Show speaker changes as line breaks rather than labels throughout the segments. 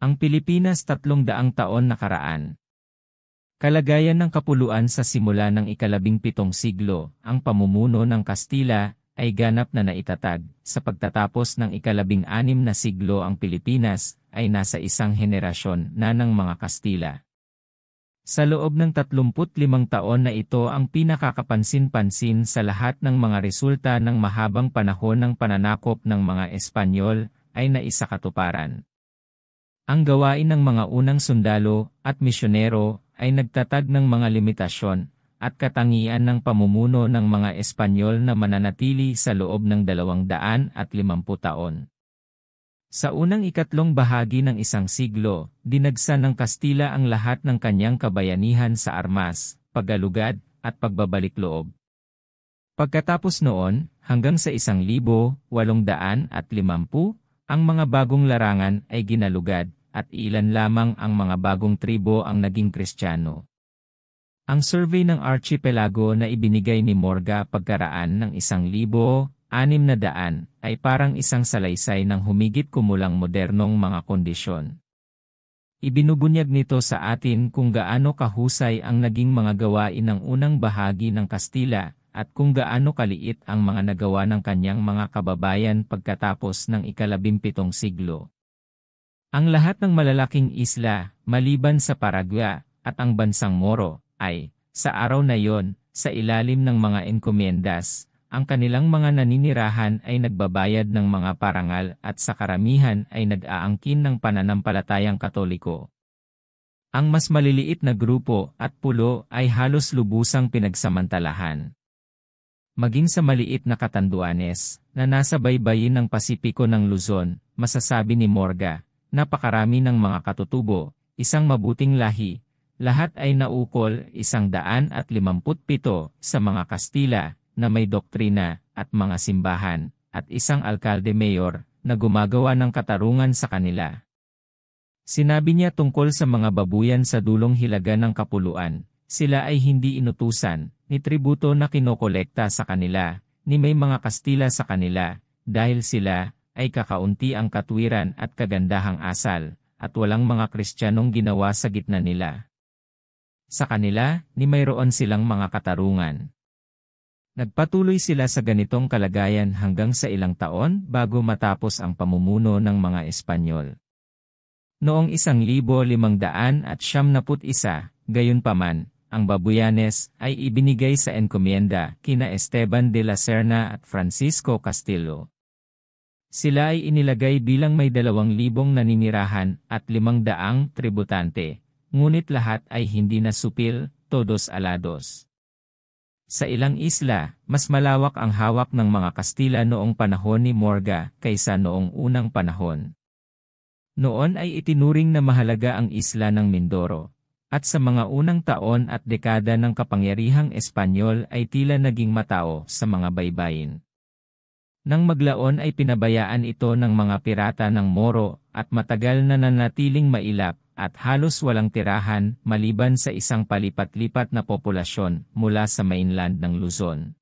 Ang Pilipinas 300 taon nakaraan. Kalagayan ng kapuluan sa simula ng ika-17 siglo, ang pamumuno ng Kastila ay ganap na naitatag. Sa pagtatapos ng ika-16 na siglo ang Pilipinas ay nasa isang henerasyon na ng mga Kastila. Sa loob ng 35 taon na ito ang pinakakapansin-pansin sa lahat ng mga resulta ng mahabang panahon ng pananakop ng mga Espanyol ay naisakatuparan. Ang gawain ng mga unang sundalo at misyonero ay nagtatag ng mga limitasyon at katangian ng pamumuno ng mga Espanyol na mananatili sa loob ng 250 taon. Sa unang ikatlong bahagi ng isang siglo, dinagsa ng Kastila ang lahat ng kanyang kabayanihan sa armas, pag-alugad, at pagbabalik-loob. Pagkatapos noon, hanggang sa 1850, ang mga bagong larangan ay ginalugad, at ilan lamang ang mga bagong tribo ang naging Kristiyano. Ang survey ng archipelago na ibinigay ni Morga pagkaraan ng 1,600 ay parang isang salaysay ng humigit kumulang modernong mga kondisyon. Ibinubunyag nito sa atin kung gaano kahusay ang naging mga gawain ng unang bahagi ng Kastila, at kung gaano kaliit ang mga nagawa ng kanyang mga kababayan pagkatapos ng ika-17 siglo. Ang lahat ng malalaking isla, maliban sa Paraguay, at ang bansang Moro, ay, sa araw na yon, sa ilalim ng mga enkomiendas, ang kanilang mga naninirahan ay nagbabayad ng mga parangal at sa karamihan ay nag-aangkin ng pananampalatayang Katoliko. Ang mas maliliit na grupo at pulo ay halos lubusang pinagsamantalahan. Maging sa maliit na Catanduanes, na nasa baybayin ng Pasipiko ng Luzon, masasabi ni Morga, napakarami ng mga katutubo, isang mabuting lahi, lahat ay naukol 157 sa mga Kastila na may doktrina at mga simbahan, at isang alkalde-mayor na gumagawa ng katarungan sa kanila. Sinabi niya tungkol sa mga babuyan sa dulong hilaga ng kapuluan, sila ay hindi inutusan, ni tributo na kinokolekta sa kanila, ni may mga Kastila sa kanila, dahil sila ay kakaunti ang katwiran at kagandahang asal, at walang mga Kristiyanong ginawa sa gitna nila. Sa kanila, ni mayroon silang mga katarungan. Nagpatuloy sila sa ganitong kalagayan hanggang sa ilang taon bago matapos ang pamumuno ng mga Espanyol. Noong 1571, gayunpaman, ang Babuyanes ay ibinigay sa enkomienda kina Esteban de la Serna at Francisco Castillo. Sila ay inilagay bilang may 2,000 naninirahan at 500 tributante, ngunit lahat ay hindi nasupil, todos alados. Sa ilang isla, mas malawak ang hawak ng mga Kastila noong panahon ni Morga kaysa noong unang panahon. Noon ay itinuring na mahalaga ang isla ng Mindoro, at sa mga unang taon at dekada ng kapangyarihang Espanyol ay tila naging matao sa mga baybayin. Nang maglaon ay pinabayaan ito ng mga pirata ng Moro at matagal na nanatiling mailap at halos walang tirahan maliban sa isang palipat-lipat na populasyon mula sa mainland ng Luzon.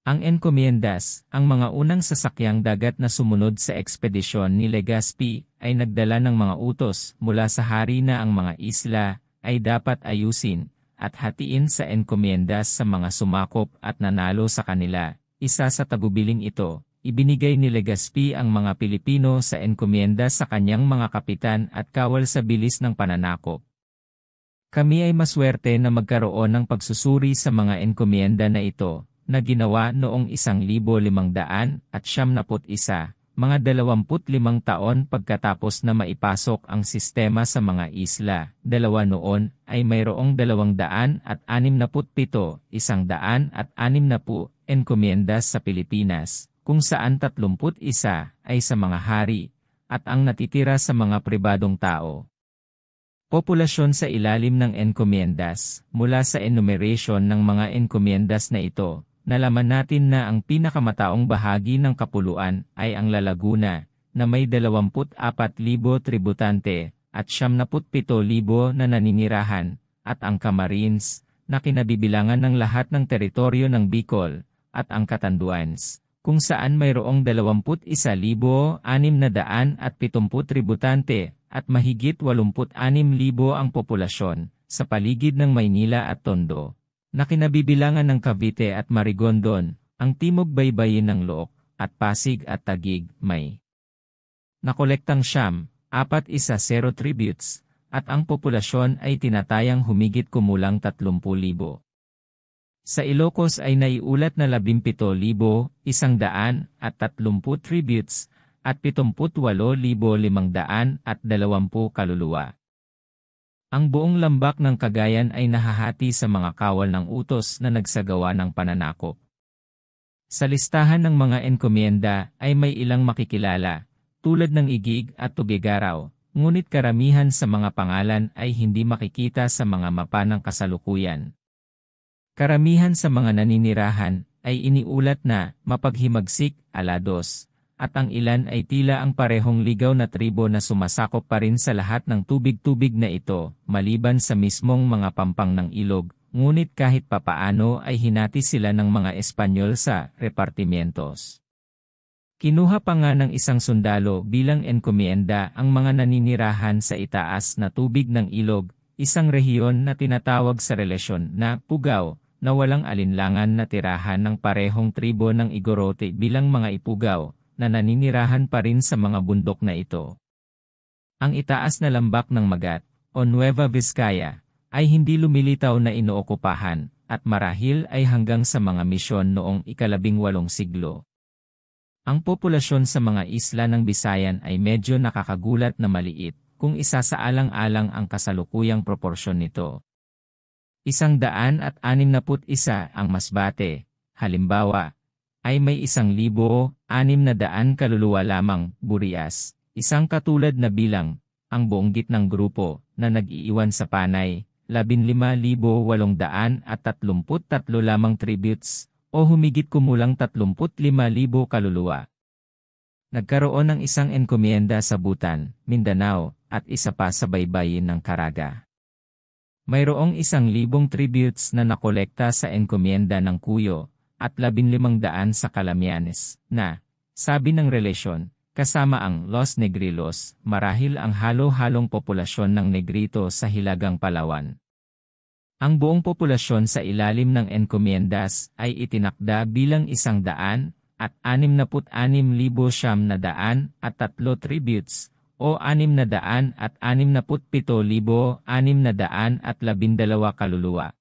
Ang enkomiendas, ang mga unang sasakyang dagat na sumunod sa ekspedisyon ni Legazpi, ay nagdala ng mga utos mula sa hari na ang mga isla ay dapat ayusin at hatiin sa enkomiendas sa mga sumakop at nanalo sa kanila. Isa sa tagubiling ito, ibinigay ni Legazpi ang mga Pilipino sa enkomienda sa kanyang mga kapitan at kawal sa bilis ng pananakop. Kami ay maswerte na magkaroon ng pagsusuri sa mga enkomienda na ito, na ginawa noong 1571, mga 25 taon pagkatapos na maipasok ang sistema sa mga isla. Dalawa noon ay mayroong 267, 160 enkomiendas sa Pilipinas, kung saan 31 ay sa mga hari, at ang natitira sa mga pribadong tao. Populasyon sa ilalim ng enkomiendas. Mula sa enumeration ng mga enkomiendas na ito, nalaman natin na ang pinakamataong bahagi ng kapuluan ay ang La Laguna, na may 24,000 tributante, at 77,000 na naninirahan, at ang Camarines, na kinabibilangan ng lahat ng teritoryo ng Bicol, at ang Catanduanes, kung saan mayroong 21,670 tributante, at mahigit 86,000 ang populasyon sa paligid ng Maynila at Tondo, na kinabibilangan ng Cavite at Marigondon, ang timog baybayin ng Look, at Pasig at Taguig, may nakolektang 410 tributes, at ang populasyon ay tinatayang humigit kumulang 30,000. Sa Ilocos ay naiulat na 17,130 tributes, at 78,520 kaluluwa. Ang buong lambak ng Cagayan ay nahahati sa mga kawal ng utos na nagsagawa ng pananakop. Sa listahan ng mga enkomienda ay may ilang makikilala, tulad ng Igig at Tugigaraw, ngunit karamihan sa mga pangalan ay hindi makikita sa mga mapa ng kasalukuyan. Karamihan sa mga naninirahan ay iniulat na mapaghimagsik, alados, at ang ilan ay tila ang parehong ligaw na tribo na sumasakop pa rin sa lahat ng tubig-tubig na ito, maliban sa mismong mga pampang ng ilog, ngunit kahit papaano ay hinati sila ng mga Espanyol sa repartimientos. Kinuha pa nga ng isang sundalo bilang enkomienda ang mga naninirahan sa itaas na tubig ng ilog, isang rehiyon na tinatawag sa relasyon na Pugaw, na walang alinlangan na tirahan ng parehong tribo ng Igorote bilang mga Ipugaw, na naninirahan pa rin sa mga bundok na ito. Ang itaas na lambak ng Magat, o Nueva Vizcaya, ay hindi lumilitaw na inookupahan, at marahil ay hanggang sa mga misyon noong ika-18 siglo. Ang populasyon sa mga isla ng Bisayan ay medyo nakakagulat na maliit, kung isasaalang-alang ang kasalukuyang proporsyon nito. 161 ang Masbate, halimbawa, ay may 1,600 kaluluwa lamang, Burias, isang katulad na bilang, ang buong gitnang grupo, na nag-iiwan sa panay, 15,833 lamang tributes, o humigit kumulang 35,000 kaluluwa. Nagkaroon ng isang enkomienda sa Butan, Mindanao, at isa pa sa baybayin ng Caraga. Mayroong 1,000 tributes na nakolekta sa enkomienda ng Cuyo, at 1,500 sa Calamianes, na, sabi ng relasyon, kasama ang Los Negrilos, marahil ang halo-halong populasyon ng Negrito sa Hilagang Palawan. Ang buong populasyon sa ilalim ng enkomiendas ay itinakda bilang 166,963 tributes, o 667,612 kaluluwa.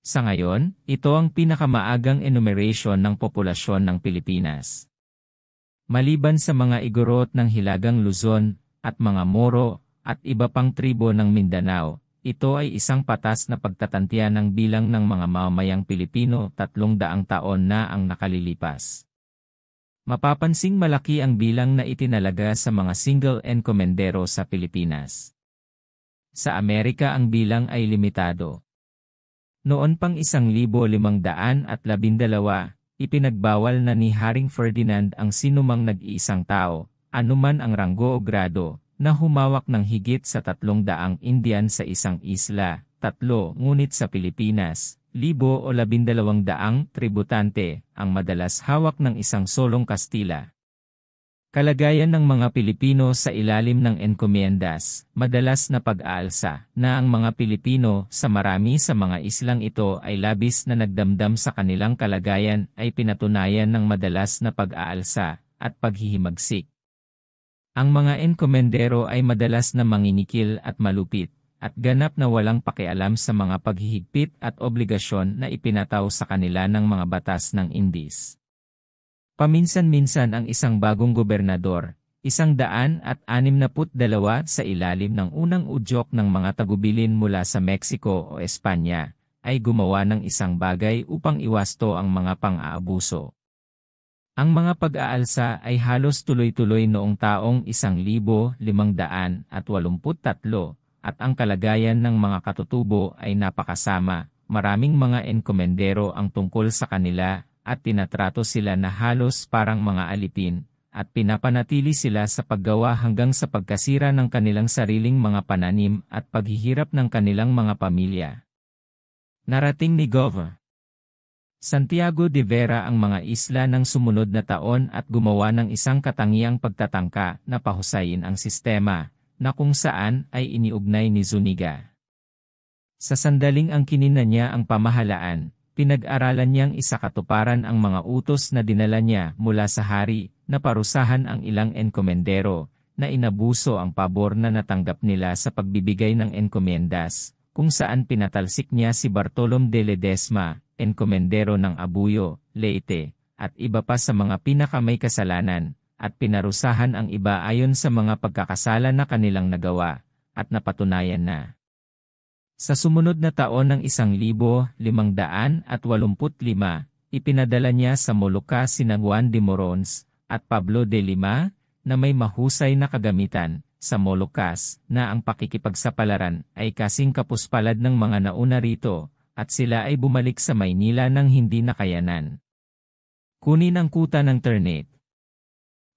Sa ngayon, ito ang pinakamaagang enumeration ng populasyon ng Pilipinas. Maliban sa mga Igorot ng Hilagang Luzon, at mga Moro, at iba pang tribo ng Mindanao, ito ay isang patas na pagtatantiya ng bilang ng mga mamamayang Pilipino 300 taon na ang nakalilipas. Mapapansing malaki ang bilang na itinalaga sa mga single encomendero sa Pilipinas. Sa Amerika ang bilang ay limitado. Noon pang 1512, ipinagbawal na ni Haring Ferdinand ang sinumang nag-iisang tao, anuman ang ranggo o grado, na humawak ng higit sa 300 Indian sa isang isla, 3, ngunit sa Pilipinas, 1,000 o 1,200 tributante, ang madalas hawak ng isang solong Kastila. Kalagayan ng mga Pilipino sa ilalim ng enkomiendas, madalas na pag-aalsa, na ang mga Pilipino sa marami sa mga islang ito ay labis na nagdamdam sa kanilang kalagayan ay pinatunayan ng madalas na pag-aalsa, at paghihimagsik. Ang mga enkomendero ay madalas na manginikil at malupit, at ganap na walang pakialam sa mga paghihigpit at obligasyon na ipinataw sa kanila ng mga batas ng Indies. Paminsan-minsan ang isang bagong gobernador, 162 sa ilalim ng unang udyok ng mga tagubilin mula sa Mexico o Espanya, ay gumawa ng isang bagay upang iwasto ang mga pang-aabuso. Ang mga pag-aalsa ay halos tuloy-tuloy noong taong 1583, at ang kalagayan ng mga katutubo ay napakasama, maraming mga enkomendero ang tungkol sa kanila, at tinatrato sila na halos parang mga alipin, at pinapanatili sila sa paggawa hanggang sa pagkasira ng kanilang sariling mga pananim at paghihirap ng kanilang mga pamilya. Narating ni Gov. Santiago de Vera ang mga isla ng sumunod na taon at gumawa ng isang katangiang pagtatangka na pahusayin ang sistema, na kung saan ay iniugnay ni Zuniga. Sa sandaling ang kinina niya ang pamahalaan, pinag-aralan niyang isakatuparan ang mga utos na dinala niya mula sa hari, na parusahan ang ilang enkomendero, na inabuso ang pabor na natanggap nila sa pagbibigay ng enkomendas, kung saan pinatalsik niya si Bartolom de Ledesma, enkomendero ng Abuyo, Leyte, at iba pa sa mga pinakamay kasalanan, at pinarusahan ang iba ayon sa mga pagkakasala na kanilang nagawa, at napatunayan na. Sa sumunod na taon ng 1585, ipinadala niya sa Molucca sina Juan de Morons at Pablo de Lima, na may mahusay na kagamitan sa Moluccas, na ang pakikipagsapalaran ay kasing kapuspalad ng mga nauna rito, at sila ay bumalik sa Maynila nang hindi nakayanan. Kunin ang kuta ng Ternate.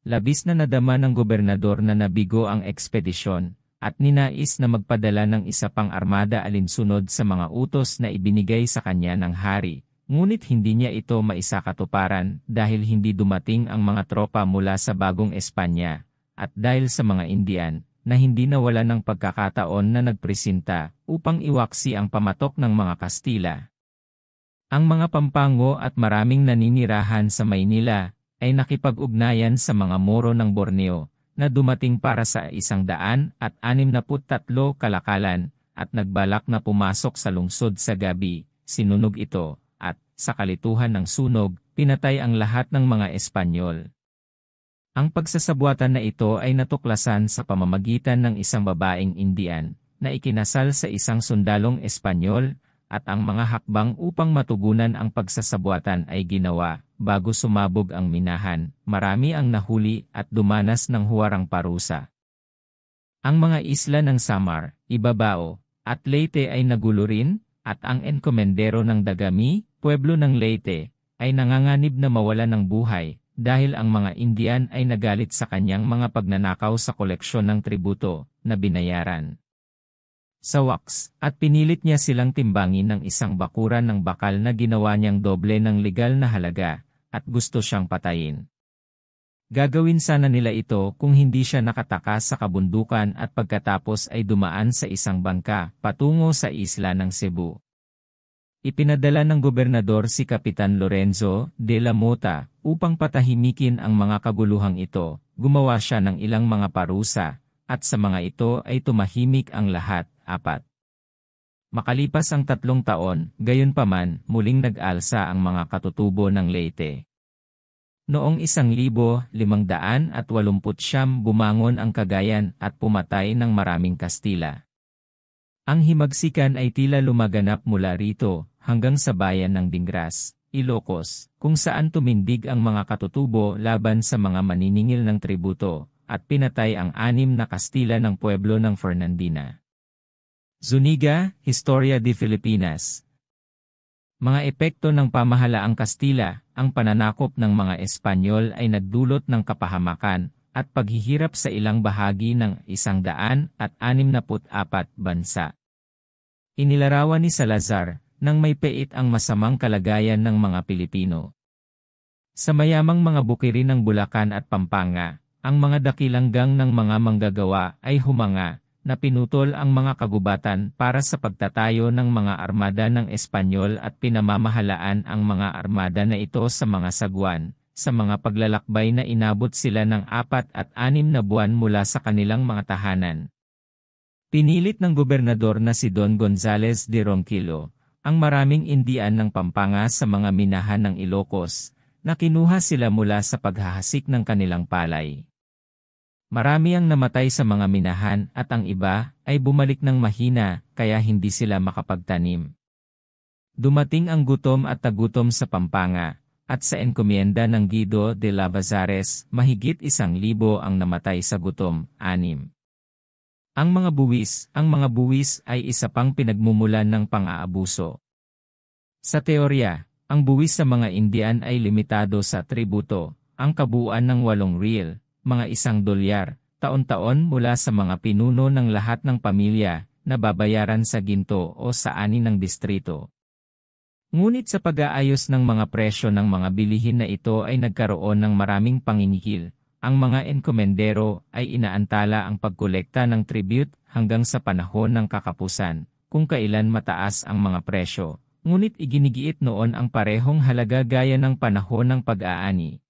Labis na nadama ng gobernador na nabigo ang ekspedisyon, at ninais na magpadala ng isa pang armada alinsunod sa mga utos na ibinigay sa kanya ng hari, ngunit hindi niya ito maisakatuparan dahil hindi dumating ang mga tropa mula sa Bagong Espanya, at dahil sa mga Indian, na hindi nawala ng pagkakataon na nagpresinta upang iwaksi ang pamatok ng mga Kastila. Ang mga Pampango at maraming naninirahan sa Maynila ay nakipag-ugnayan sa mga Moro ng Borneo, na dumating para sa 163 kalakalan, at nagbalak na pumasok sa lungsod sa gabi, sinunog ito, at, sa kalituhan ng sunog, pinatay ang lahat ng mga Espanyol. Ang pagsasabuatan na ito ay natuklasan sa pamamagitan ng isang babaeng Indian, na ikinasal sa isang sundalong Espanyol, at ang mga hakbang upang matugunan ang pagsasabuatan ay ginawa. Bago sumabog ang minahan, marami ang nahuli at dumanas ng huwarang parusa. Ang mga isla ng Samar, Ibabao, at Leyte ay nagulo rin, at ang enkomendero ng Dagami, pueblo ng Leyte, ay nanganganib na mawala ng buhay, dahil ang mga Indian ay nagalit sa kanyang mga pagnanakaw sa koleksyon ng tributo, na binayaran sa wax, at pinilit niya silang timbangin ng isang bakuran ng bakal na ginawa niyang doble ng legal na halaga, at gusto siyang patayin. Gagawin sana nila ito kung hindi siya nakatakas sa kabundukan at pagkatapos ay dumaan sa isang bangka patungo sa isla ng Cebu. Ipinadala ng gobernador si Kapitan Lorenzo de la Mota upang patahimikin ang mga kaguluhang ito. Gumawa siya ng ilang mga parusa, at sa mga ito ay tumahimik ang lahat. 4. Makalipas ang 3 taon, gayunpaman, muling nag-alsa ang mga katutubo ng Leyte. Noong 1589 bumangon ang Cagayan at pumatay ng maraming Kastila. Ang himagsikan ay tila lumaganap mula rito hanggang sa bayan ng Dingras, Ilocos, kung saan tumindig ang mga katutubo laban sa mga maniningil ng tributo, at pinatay ang 6 na Kastila ng pueblo ng Fernandina. Zuniga, Historia de Filipinas. Mga epekto ng pamahalaang Kastila, ang pananakop ng mga Espanyol ay nagdulot ng kapahamakan at paghihirap sa ilang bahagi ng 164 bansa. Inilarawan ni Salazar, nang may pait ang masamang kalagayan ng mga Pilipino. Sa mayamang mga bukirin ng Bulacan at Pampanga, ang mga dakilang gang ng mga manggagawa ay humanga, na pinutol ang mga kagubatan para sa pagtatayo ng mga armada ng Espanyol at pinamamahalaan ang mga armada na ito sa mga sagwan, sa mga paglalakbay na inabot sila ng 4 at 6 na buwan mula sa kanilang mga tahanan. Pinilit ng gobernador na si Don Gonzales de Ronquillo, ang maraming Indian ng Pampanga sa mga minahan ng Ilocos, na kinuha sila mula sa paghahasik ng kanilang palay. Marami ang namatay sa mga minahan at ang iba ay bumalik ng mahina kaya hindi sila makapagtanim. Dumating ang gutom at tagutom sa Pampanga, at sa enkomienda ng Guido de Lavazares, mahigit 1,000 ang namatay sa gutom. 6. Ang mga buwis ay isa pang pinagmumulan ng pang-aabuso. Sa teorya, ang buwis sa mga Indian ay limitado sa tributo, ang kabuuan ng 8 real, mga $1, taon-taon mula sa mga pinuno ng lahat ng pamilya, na babayaran sa ginto o sa ani ng distrito. Ngunit sa pag-aayos ng mga presyo ng mga bilihin na ito ay nagkaroon ng maraming panginigil, ang mga enkomendero ay inaantala ang pagkolekta ng tribute hanggang sa panahon ng kakapusan, kung kailan mataas ang mga presyo, ngunit iginigiit noon ang parehong halaga gaya ng panahon ng pag-aani.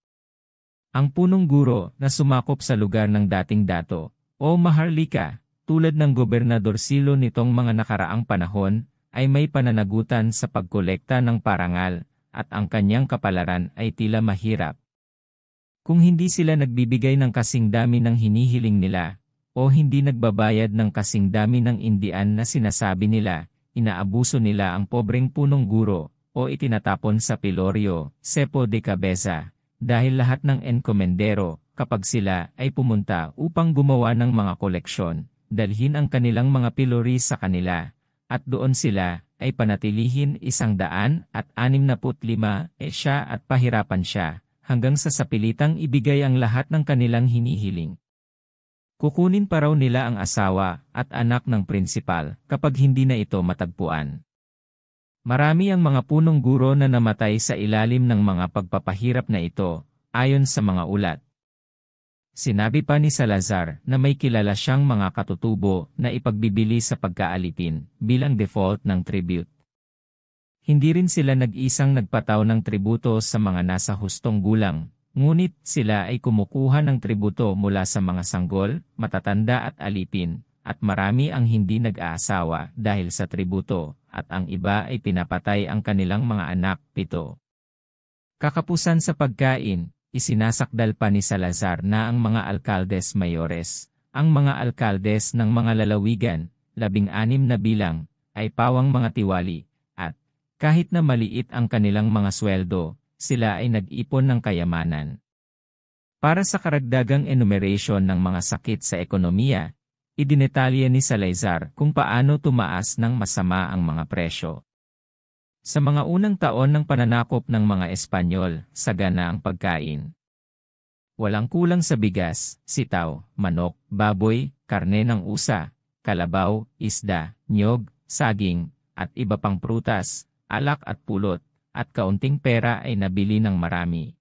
Ang punong guro na sumakop sa lugar ng dating dato, o Maharlika, tulad ng Gobernador Silo nitong mga nakaraang panahon, ay may pananagutan sa pagkolekta ng parangal, at ang kanyang kapalaran ay tila mahirap. Kung hindi sila nagbibigay ng kasing dami ng hinihiling nila, o hindi nagbabayad ng kasing dami ng indian na sinasabi nila, inaabuso nila ang pobreng punong guro, o itinatapon sa piloryo, cepo de cabeza, dahil lahat ng enkomendero, kapag sila ay pumunta upang gumawa ng mga koleksyon, dalhin ang kanilang mga pilori sa kanila, at doon sila ay panatilihin 165 siya at pahirapan siya, hanggang sa sapilitang ibigay ang lahat ng kanilang hinihiling. Kukunin pa raw nila ang asawa at anak ng prinsipal kapag hindi na ito matagpuan. Marami ang mga punong guro na namatay sa ilalim ng mga pagpapahirap na ito, ayon sa mga ulat. Sinabi pa ni Salazar na may kilala siyang mga katutubo na ipagbibili sa pagkaalipin bilang default ng tribute. Hindi rin sila nag-isang nagpataw ng tributo sa mga nasa hustong gulang, ngunit sila ay kumukuha ng tributo mula sa mga sanggol, matatanda at alipin, at marami ang hindi nag-aasawa dahil sa tributo, at ang iba ay pinapatay ang kanilang mga anak, 7. Kakapusan sa pagkain, isinasakdal pa ni Salazar na ang mga alkaldes mayores, ang mga alkaldes ng mga lalawigan, 16 na bilang, ay pawang mga tiwali. Kahit na maliit ang kanilang mga sweldo, sila ay nag-ipon ng kayamanan. Para sa karagdagang enumeration ng mga sakit sa ekonomiya, idinetalye ni Salazar kung paano tumaas ng masama ang mga presyo. Sa mga unang taon ng pananakop ng mga Espanyol, sagana ang pagkain. Walang kulang sa bigas, sitaw, manok, baboy, karne ng usa, kalabaw, isda, niyog, saging, at iba pang prutas, alak at pulot, at kaunting pera ay nabili ng marami.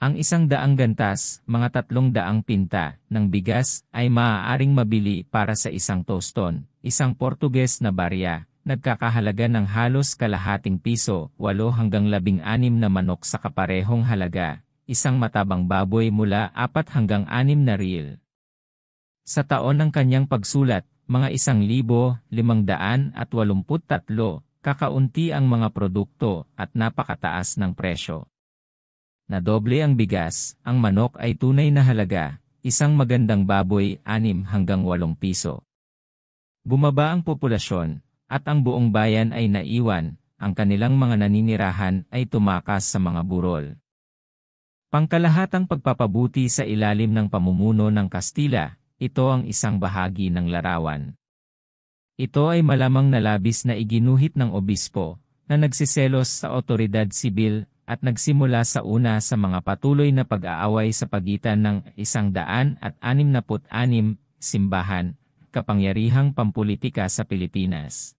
Ang 100 gantas, mga 300 pinta, ng bigas ay maaaring mabili para sa isang toston, isang Portuges na barya, nagkakahalaga ng halos kalahating piso, 8 hanggang 16 na manok sa kaparehong halaga, isang matabang baboy mula 4 hanggang 6 na riel. Sa taon ng kanyang pagsulat, mga 1,583, kakaunti ang mga produkto at napakataas ng presyo. Nadoble ang bigas, ang manok ay tunay na halaga, isang magandang baboy 6 hanggang 8 piso. Bumaba ang populasyon, at ang buong bayan ay naiwan, ang kanilang mga naninirahan ay tumakas sa mga burol. Pangkalahatang pagpapabuti sa ilalim ng pamumuno ng Kastila, ito ang isang bahagi ng larawan. Ito ay malamang na labis na iginuhit ng obispo, na nagsiselos sa otoridad sibil, at nagsimula sa una sa mga patuloy na pag-aaway sa pagitan ng 166 simbahan, kapangyarihang pampulitika sa Pilipinas.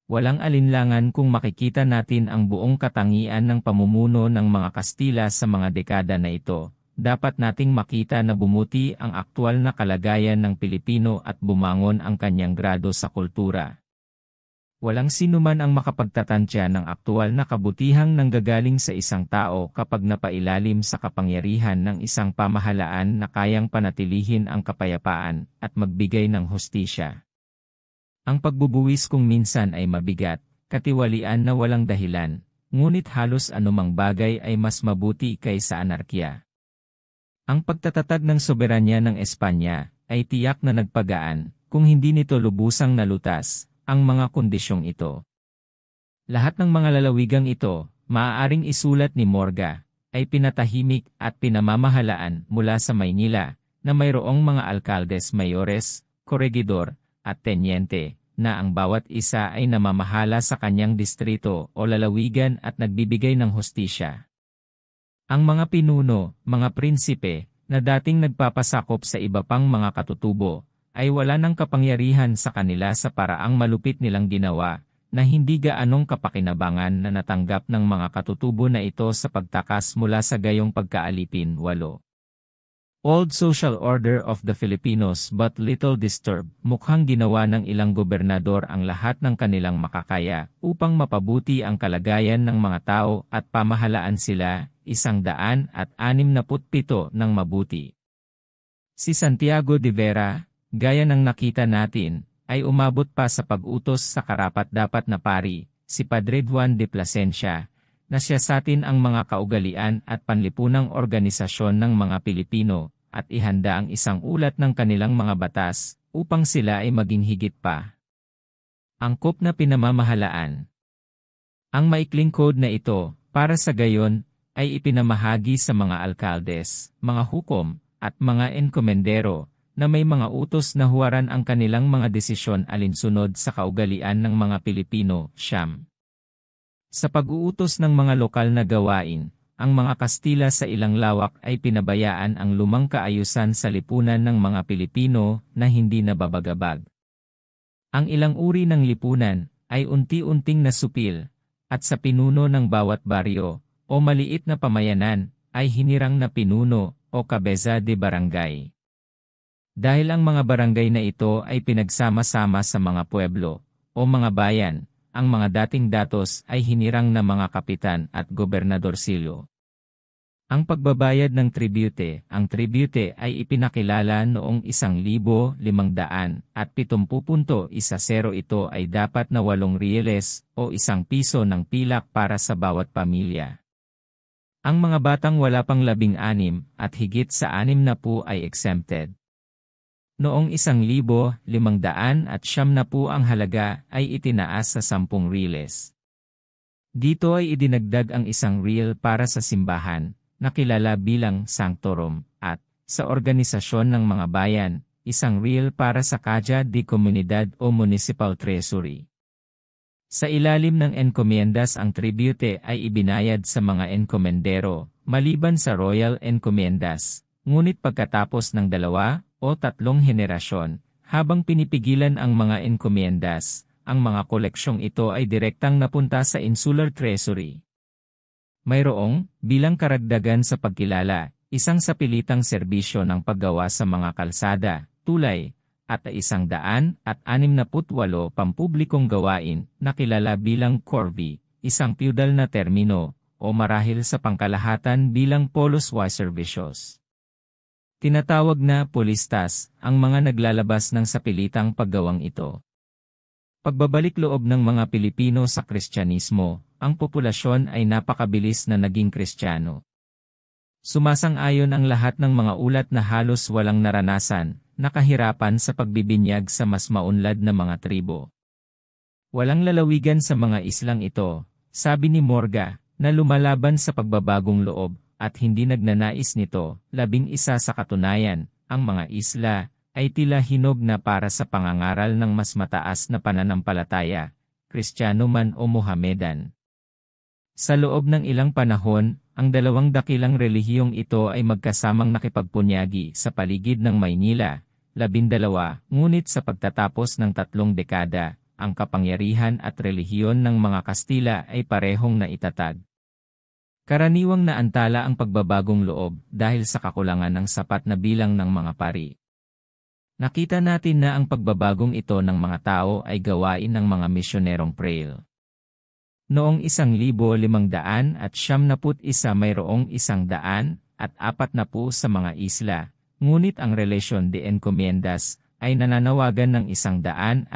Walang alinlangan kung makikita natin ang buong katangian ng pamumuno ng mga Kastila sa mga dekada na ito. Dapat nating makita na bumuti ang aktwal na kalagayan ng Pilipino at bumangon ang kanyang grado sa kultura. Walang sinuman ang makapagtatantya ng aktwal na kabutihang nanggagaling sa isang tao kapag napailalim sa kapangyarihan ng isang pamahalaan na kayang panatilihin ang kapayapaan at magbigay ng hustisya. Ang pagbubuwis kung minsan ay mabigat, katiwalian na walang dahilan, ngunit halos anumang bagay ay mas mabuti kaysa anarkiya. Ang pagtatatag ng soberanya ng Espanya ay tiyak na nagpagaan, kung hindi nito lubusang nalutas, ang mga kondisyong ito. Lahat ng mga lalawigang ito, maaaring isulat ni Morga, ay pinatahimik at pinamamahalaan mula sa Maynila, na mayroong mga alkaldes mayores, koregidor, at tenyente, na ang bawat isa ay namamahala sa kanyang distrito o lalawigan at nagbibigay ng hustisya. Ang mga pinuno, mga prinsipe, na dating nagpapasakop sa iba pang mga katutubo, ay wala ng kapangyarihan sa kanila sa paraang malupit nilang ginawa, na hindi gaanong kapakinabangan na natanggap ng mga katutubo na ito sa pagtakas mula sa gayong pagkaalipin. 8. Old social order of the Filipinos but little disturbed. Mukhang ginawa ng ilang gobernador ang lahat ng kanilang makakaya upang mapabuti ang kalagayan ng mga tao at pamahalaan sila, 167 ng mabuti. Si Santiago de Vera, gaya ng nakita natin, ay umabot pa sa pag-utos sa karapat-dapat na pari, si Padre Juan de Plasencia, na siyasatin ang mga kaugalian at panlipunang organisasyon ng mga Pilipino, at ihanda ang isang ulat ng kanilang mga batas, upang sila ay maging higit pa. Angkop na pinamamahalaan. Ang maikling code na ito, para sa gayon, ay ipinamahagi sa mga alkaldes, mga hukom, at mga enkomendero, na may mga utos na huwaran ang kanilang mga desisyon alinsunod sa kaugalian ng mga Pilipino, siyam. Sa pag-uutos ng mga lokal na gawain, ang mga Kastila sa ilang lawak ay pinabayaan ang lumang kaayusan sa lipunan ng mga Pilipino na hindi nababagabag. Ang ilang uri ng lipunan ay unti-unting nasupil, at sa pinuno ng bawat baryo, o maliit na pamayanan, ay hinirang na pinuno, o kabeza de barangay. Dahil ang mga barangay na ito ay pinagsama-sama sa mga pueblo, o mga bayan, ang mga dating datos ay hinirang na mga kapitan at gobernadorsilyo. Ang pagbabayad ng tribute, ang tribute ay ipinakilala noong 1,570 ito ay dapat na 8 rieles o 1 piso ng pilak para sa bawat pamilya. Ang mga batang wala pang 16 at higit sa 60 ay exempted. Noong 1,570 ang halaga ay itinaas sa 10 reales. Dito ay idinagdag ang 1 real para sa simbahan, na kilala bilang sanctorum, at sa organisasyon ng mga bayan, 1 real para sa Caja de Comunidad o Municipal Treasury. Sa ilalim ng encomiendas ang tribute ay ibinayad sa mga enkomendero, maliban sa royal encomiendas, ngunit pagkatapos ng 2 o 3 henerasyon, habang pinipigilan ang mga enkomiendas, ang mga koleksyong ito ay direktang napunta sa Insular Treasury. Mayroong, bilang karagdagan sa pagkilala, isang sapilitang serbisyo ng paggawa sa mga kalsada, tulay, at 168 pampublikong gawain na kilala bilang corvée, isang feudal na termino, o marahil sa pangkalahatan bilang polos wa servicios. Tinatawag na polistas ang mga naglalabas ng sapilitang paggawang ito. Pagbabalik loob ng mga Pilipino sa Kristyanismo, ang populasyon ay napakabilis na naging Kristiyano. Sumasang-ayon ang lahat ng mga ulat na halos walang naranasan, nakahirapan sa pagbibinyag sa mas maunlad na mga tribo. Walang lalawigan sa mga islang ito, sabi ni Morga, na lumalaban sa pagbabagong loob, at hindi nagnanais nito. 11 sa katunayan, ang mga isla ay tila hinog na para sa pangangaral ng mas mataas na pananampalataya, Kristiyano man o Mohamedan. Sa loob ng ilang panahon, ang dalawang dakilang relihiyong ito ay magkasamang nakipagpunyagi sa paligid ng Maynila, 12, ngunit sa pagtatapos ng 3 dekada, ang kapangyarihan at relihiyon ng mga Kastila ay parehong naitatag. Karaniwang naantala ang pagbabagong loob dahil sa kakulangan ng sapat na bilang ng mga pari. Nakita natin na ang pagbabagong ito ng mga tao ay gawain ng mga misyonerong Prail. Noong 1,571 mayroong 140 sa mga isla, ngunit ang relasyon de encomiendas ay nananawagan ng 160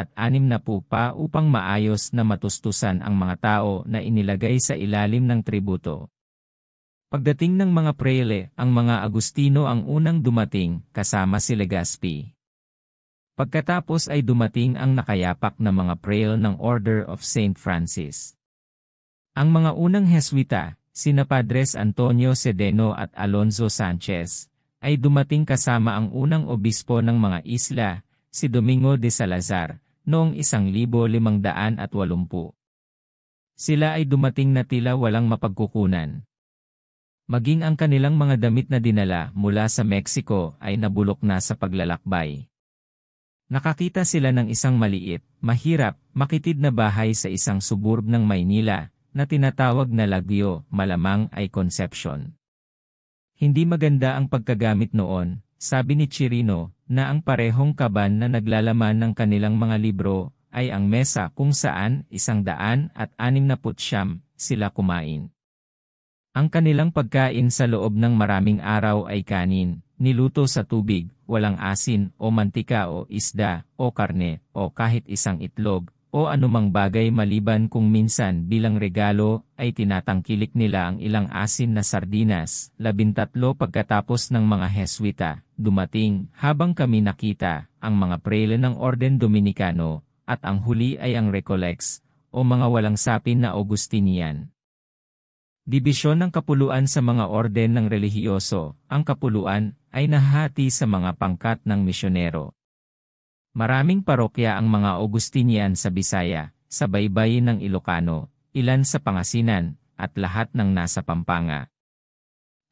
pa upang maayos na matustusan ang mga tao na inilagay sa ilalim ng tributo. Pagdating ng mga Praile, ang mga Agustino ang unang dumating kasama si Legazpi. Pagkatapos ay dumating ang nakayapak na mga Praile ng Order of St. Francis. Ang mga unang Heswita, sina Padres Antonio Sedeno at Alonzo Sanchez, ay dumating kasama ang unang obispo ng mga isla, si Domingo de Salazar, noong 1580. Sila ay dumating na tila walang mapagkukunan. Maging ang kanilang mga damit na dinala mula sa Mexico ay nabulok na sa paglalakbay. Nakakita sila ng isang maliit, mahirap, makitid na bahay sa isang suburb ng Maynila, na tinatawag na Lagyo, malamang ay Concepcion. Hindi maganda ang pagkagamit noon, sabi ni Chirino, na ang parehong kaban na naglalaman ng kanilang mga libro ay ang mesa kung saan 169 sila kumain. Ang kanilang pagkain sa loob ng maraming araw ay kanin, niluto sa tubig, walang asin o mantika o isda o karne o kahit isang itlog o anumang bagay maliban kung minsan bilang regalo ay tinatangkilik nila ang ilang asin na sardinas. 13 pagkatapos ng mga Heswita dumating, habang kami nakita ang mga prele ng Orden Dominicano, at ang huli ay ang Recollects o mga walang sapin na Augustinian. Dibisyon ng kapuluan sa mga orden ng relihiyoso. Ang kapuluan ay nahati sa mga pangkat ng misyonero. Maraming parokya ang mga Augustinian sa Bisaya, sa baybayin ng Ilocano, ilan sa Pangasinan, at lahat ng nasa Pampanga.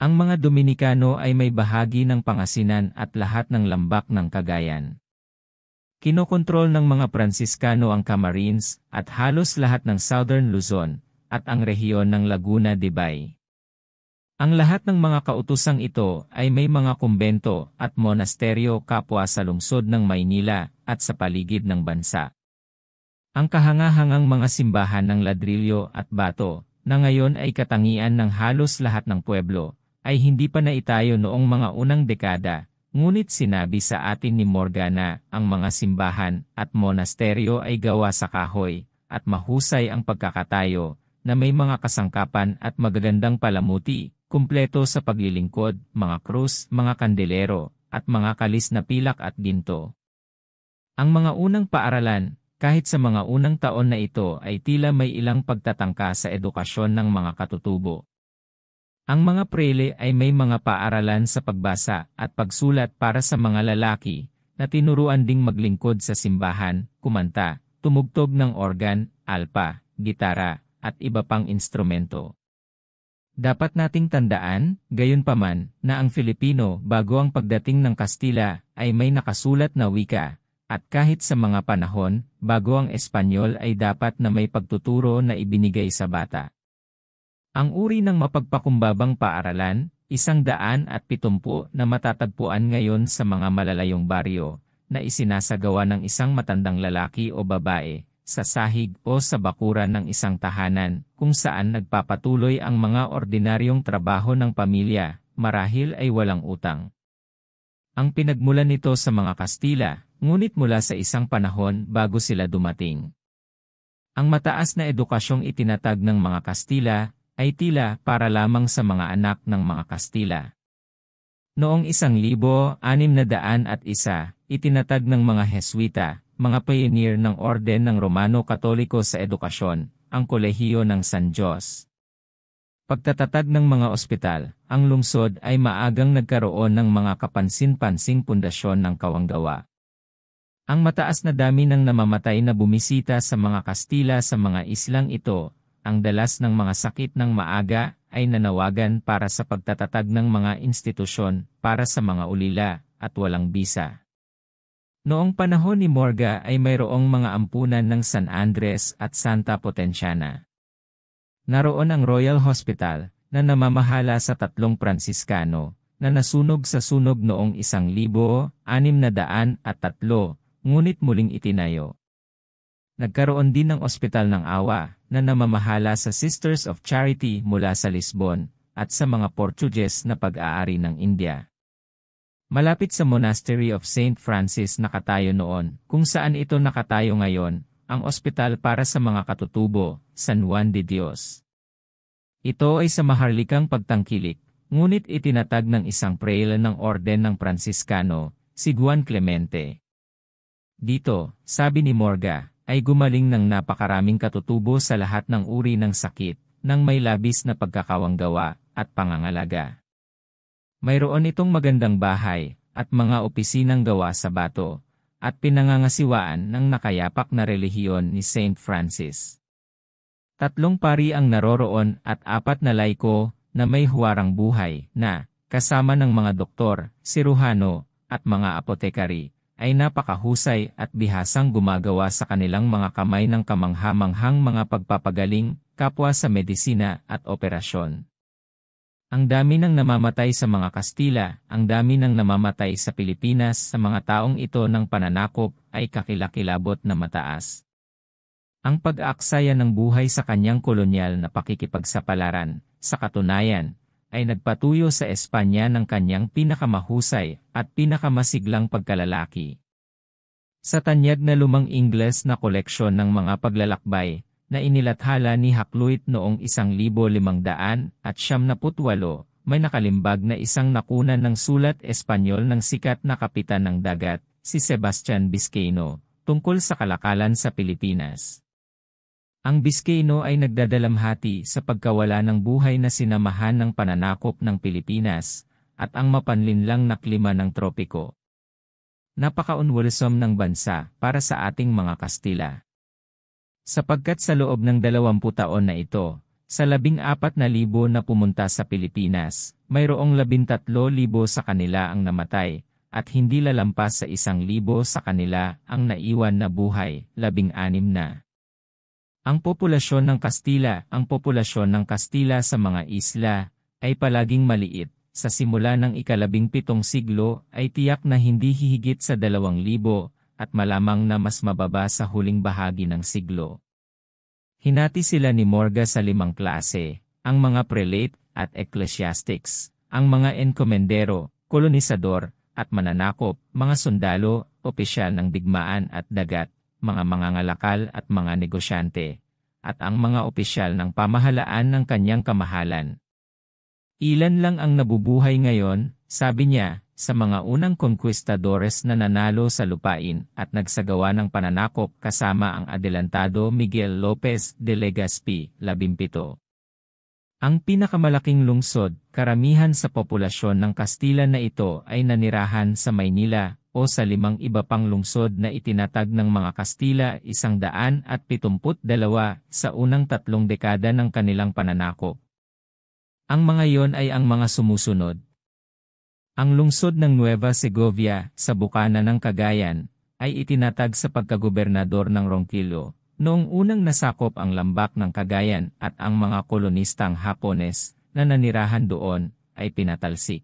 Ang mga Dominicano ay may bahagi ng Pangasinan at lahat ng lambak ng Cagayan. Kinokontrol ng mga Pransiskano ang Camarines at halos lahat ng Southern Luzon at ang rehiyon ng Laguna de Bay. Ang lahat ng mga kautusang ito ay may mga kumbento at monasteryo kapwa sa lungsod ng Maynila at sa paligid ng bansa. Ang kahangahangang mga simbahan ng ladrilyo at bato, na ngayon ay katangian ng halos lahat ng pueblo, ay hindi pa naitayo noong mga unang dekada, ngunit sinabi sa atin ni Morga na ang mga simbahan at monasteryo ay gawa sa kahoy, at mahusay ang pagkakatayo, na may mga kasangkapan at magagandang palamuti, kumpleto sa paglilingkod, mga krus, mga kandelero, at mga kalis na pilak at ginto. Ang mga unang paaralan, kahit sa mga unang taon na ito ay tila may ilang pagtatangka sa edukasyon ng mga katutubo. Ang mga prele ay may mga paaralan sa pagbasa at pagsulat para sa mga lalaki, na tinuruan ding maglingkod sa simbahan, kumanta, tumugtog ng organ, alpa, gitara, at iba pang instrumento. Dapat nating tandaan, gayunpaman, na ang Filipino bago ang pagdating ng Kastila ay may nakasulat na wika, at kahit sa mga panahon, bago ang Espanyol ay dapat na may pagtuturo na ibinigay sa bata. Ang uri ng mapagpakumbabang paaralan, 170 na matatagpuan ngayon sa mga malalayong baryo, na isinasagawa ng isang matandang lalaki o babae, sa sahig o sa bakuran ng isang tahanan, kung saan nagpapatuloy ang mga ordinaryong trabaho ng pamilya, marahil ay walang utang. Ang pinagmulan nito sa mga Kastila, ngunit mula sa isang panahon bago sila dumating. Ang mataas na edukasyong itinatag ng mga Kastila, ay tila para lamang sa mga anak ng mga Kastila. Noong 1601, itinatag ng mga Heswita, mga pioneer ng Orden ng Romano Katoliko sa edukasyon, ang Kolehiyo ng San Jos. Pagtatatag ng mga ospital, ang lungsod ay maagang nagkaroon ng mga kapansin-pansing pundasyon ng kawanggawa. Ang mataas na dami ng namamatay na bumisita sa mga Kastila sa mga islang ito, ang dalas ng mga sakit ng maaga, ay nanawagan para sa pagtatatag ng mga institusyon para sa mga ulila at walang bisa. Noong panahon ni Morga ay mayroong mga ampunan ng San Andres at Santa Potenciana. Naroon ang Royal Hospital, na namamahala sa 3 Pransiskano, na nasunog sa sunog noong 1603, ngunit muling itinayo. Nagkaroon din ng Ospital ng Awa, na namamahala sa Sisters of Charity mula sa Lisbon, at sa mga Portuguese na pag-aari ng India. Malapit sa Monastery of St. Francis nakatayo noon, kung saan ito nakatayo ngayon, ang ospital para sa mga katutubo, San Juan de Dios. Ito ay sa maharlikang pagtangkilik, ngunit itinatag ng isang prele ng Orden ng Pransiskano, si Juan Clemente. Dito, sabi ni Morga, ay gumaling ng napakaraming katutubo sa lahat ng uri ng sakit, ng may labis na pagkakawanggawa at pangangalaga. Mayroon itong magandang bahay, at mga opisinang gawa sa bato, at pinangangasiwaan ng nakayapak na relihiyon ni St. Francis. 3 pari ang naroroon at 4 na laiko, na may huwarang buhay, na, kasama ng mga doktor, siruhano, at mga apotekari, ay napakahusay at bihasang gumagawa sa kanilang mga kamay ng kamangha-manghang mga pagpapagaling, kapwa sa medisina at operasyon. Ang dami ng namamatay sa mga Kastila, ang dami ng namamatay sa Pilipinas sa mga taong ito ng pananakop ay kakilakilabot na mataas. Ang pag-aaksaya ng buhay sa kanyang kolonyal na pakikipagsapalaran, sa katunayan, ay nagpatuyo sa Espanya ng kanyang pinakamahusay at pinakamasiglang pagkalalaki. Sa tanyag na lumang Ingles na koleksyon ng mga paglalakbay, na inilathala ni Hakluyt noong 1578, may nakalimbag na isang nakunan ng sulat Espanyol ng sikat na kapitan ng dagat, si Sebastian Vizcaino, tungkol sa kalakalan sa Pilipinas. Ang Vizcaino ay nagdadalamhati sa pagkawala ng buhay na sinamahan ng pananakop ng Pilipinas, at ang mapanlinlang na klima ng tropiko. Napaka-unwholesome ng bansa para sa ating mga Kastila. Sapagkat sa loob ng 20 taon na ito, sa 14,000 na pumunta sa Pilipinas, mayroong 13,000 sa kanila ang namatay, at hindi lalampas sa 1,000 sa kanila ang naiwan na buhay, 16 na. Ang populasyon ng Kastila sa mga isla ay palaging maliit. Sa simula ng ika-17 siglo ay tiyak na hindi hihigit sa 2,000 at malamang na mas mababa sa huling bahagi ng siglo. Hinati sila ni Morga sa 5 klase, ang mga prelate at ecclesiastics, ang mga enkomendero, kolonisador, at mananakop, mga sundalo, opisyal ng digmaan at dagat, mga mangangalakal at mga negosyante, at ang mga opisyal ng pamahalaan ng kanyang kamahalan. Ilan lang ang nabubuhay ngayon, sabi niya, sa mga unang conquistadores na nanalo sa lupain at nagsagawa ng pananakop kasama ang adelantado Miguel Lopez de Legazpi, 17. Ang pinakamalaking lungsod, karamihan sa populasyon ng Kastila na ito ay nanirahan sa Maynila o sa 5 iba pang lungsod na itinatag ng mga Kastila 172 sa unang 3 dekada ng kanilang pananakop. Ang mga yon ay ang mga sumusunod. Ang lungsod ng Nueva Segovia, sa bukana ng Cagayan, ay itinatag sa pagkagobernador ng Ronquillo, noong unang nasakop ang lambak ng Cagayan at ang mga kolonistang Hapones na nanirahan doon ay pinatalsik.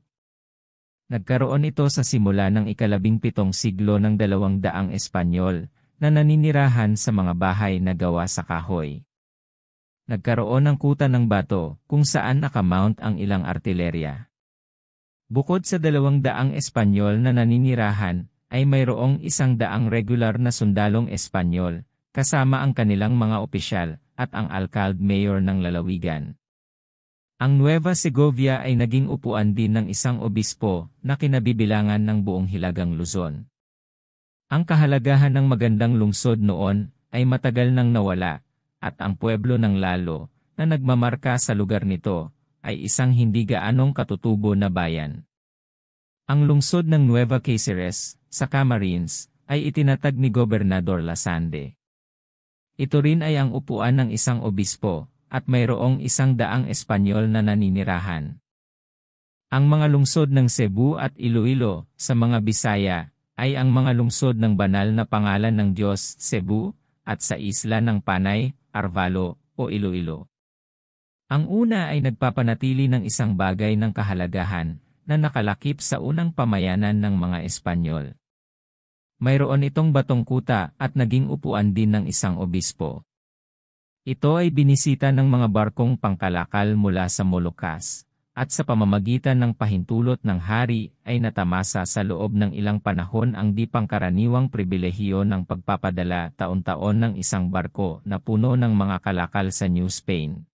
Nagkaroon ito sa simula ng ika-17 siglo ng 200 Espanyol na naninirahan sa mga bahay na gawa sa kahoy. Nagkaroon ng kuta ng bato kung saan nakamount ang ilang artilerya. Bukod sa 200 Espanyol na naninirahan, ay mayroong 100 regular na sundalong Espanyol, kasama ang kanilang mga opisyal, at ang alcalde-mayor ng lalawigan. Ang Nueva Segovia ay naging upuan din ng isang obispo na kinabibilangan ng buong Hilagang Luzon. Ang kahalagahan ng magandang lungsod noon ay matagal nang nawala, at ang pueblo ng Lalo, na nagmamarka sa lugar nito, ay isang hindi gaanong katutubo na bayan. Ang lungsod ng Nueva Cáceres, sa Camarines, ay itinatag ni Gobernador Lasande. Ito rin ay ang upuan ng isang obispo, at mayroong 100 Espanyol na naninirahan. Ang mga lungsod ng Cebu at Iloilo, sa mga Bisaya, ay ang mga lungsod ng banal na pangalan ng Diyos, Cebu, at sa isla ng Panay, Arvalo, o Iloilo. Ang una ay nagpapanatili ng isang bagay ng kahalagahan na nakalakip sa unang pamayanan ng mga Espanyol. Mayroon itong batong kuta at naging upuan din ng isang obispo. Ito ay binisita ng mga barkong pangkalakal mula sa Moluccas, at sa pamamagitan ng pahintulot ng hari ay natamasa sa loob ng ilang panahon ang di pangkaraniwang pribilehiyo ng pagpapadala taon-taon ng isang barko na puno ng mga kalakal sa New Spain.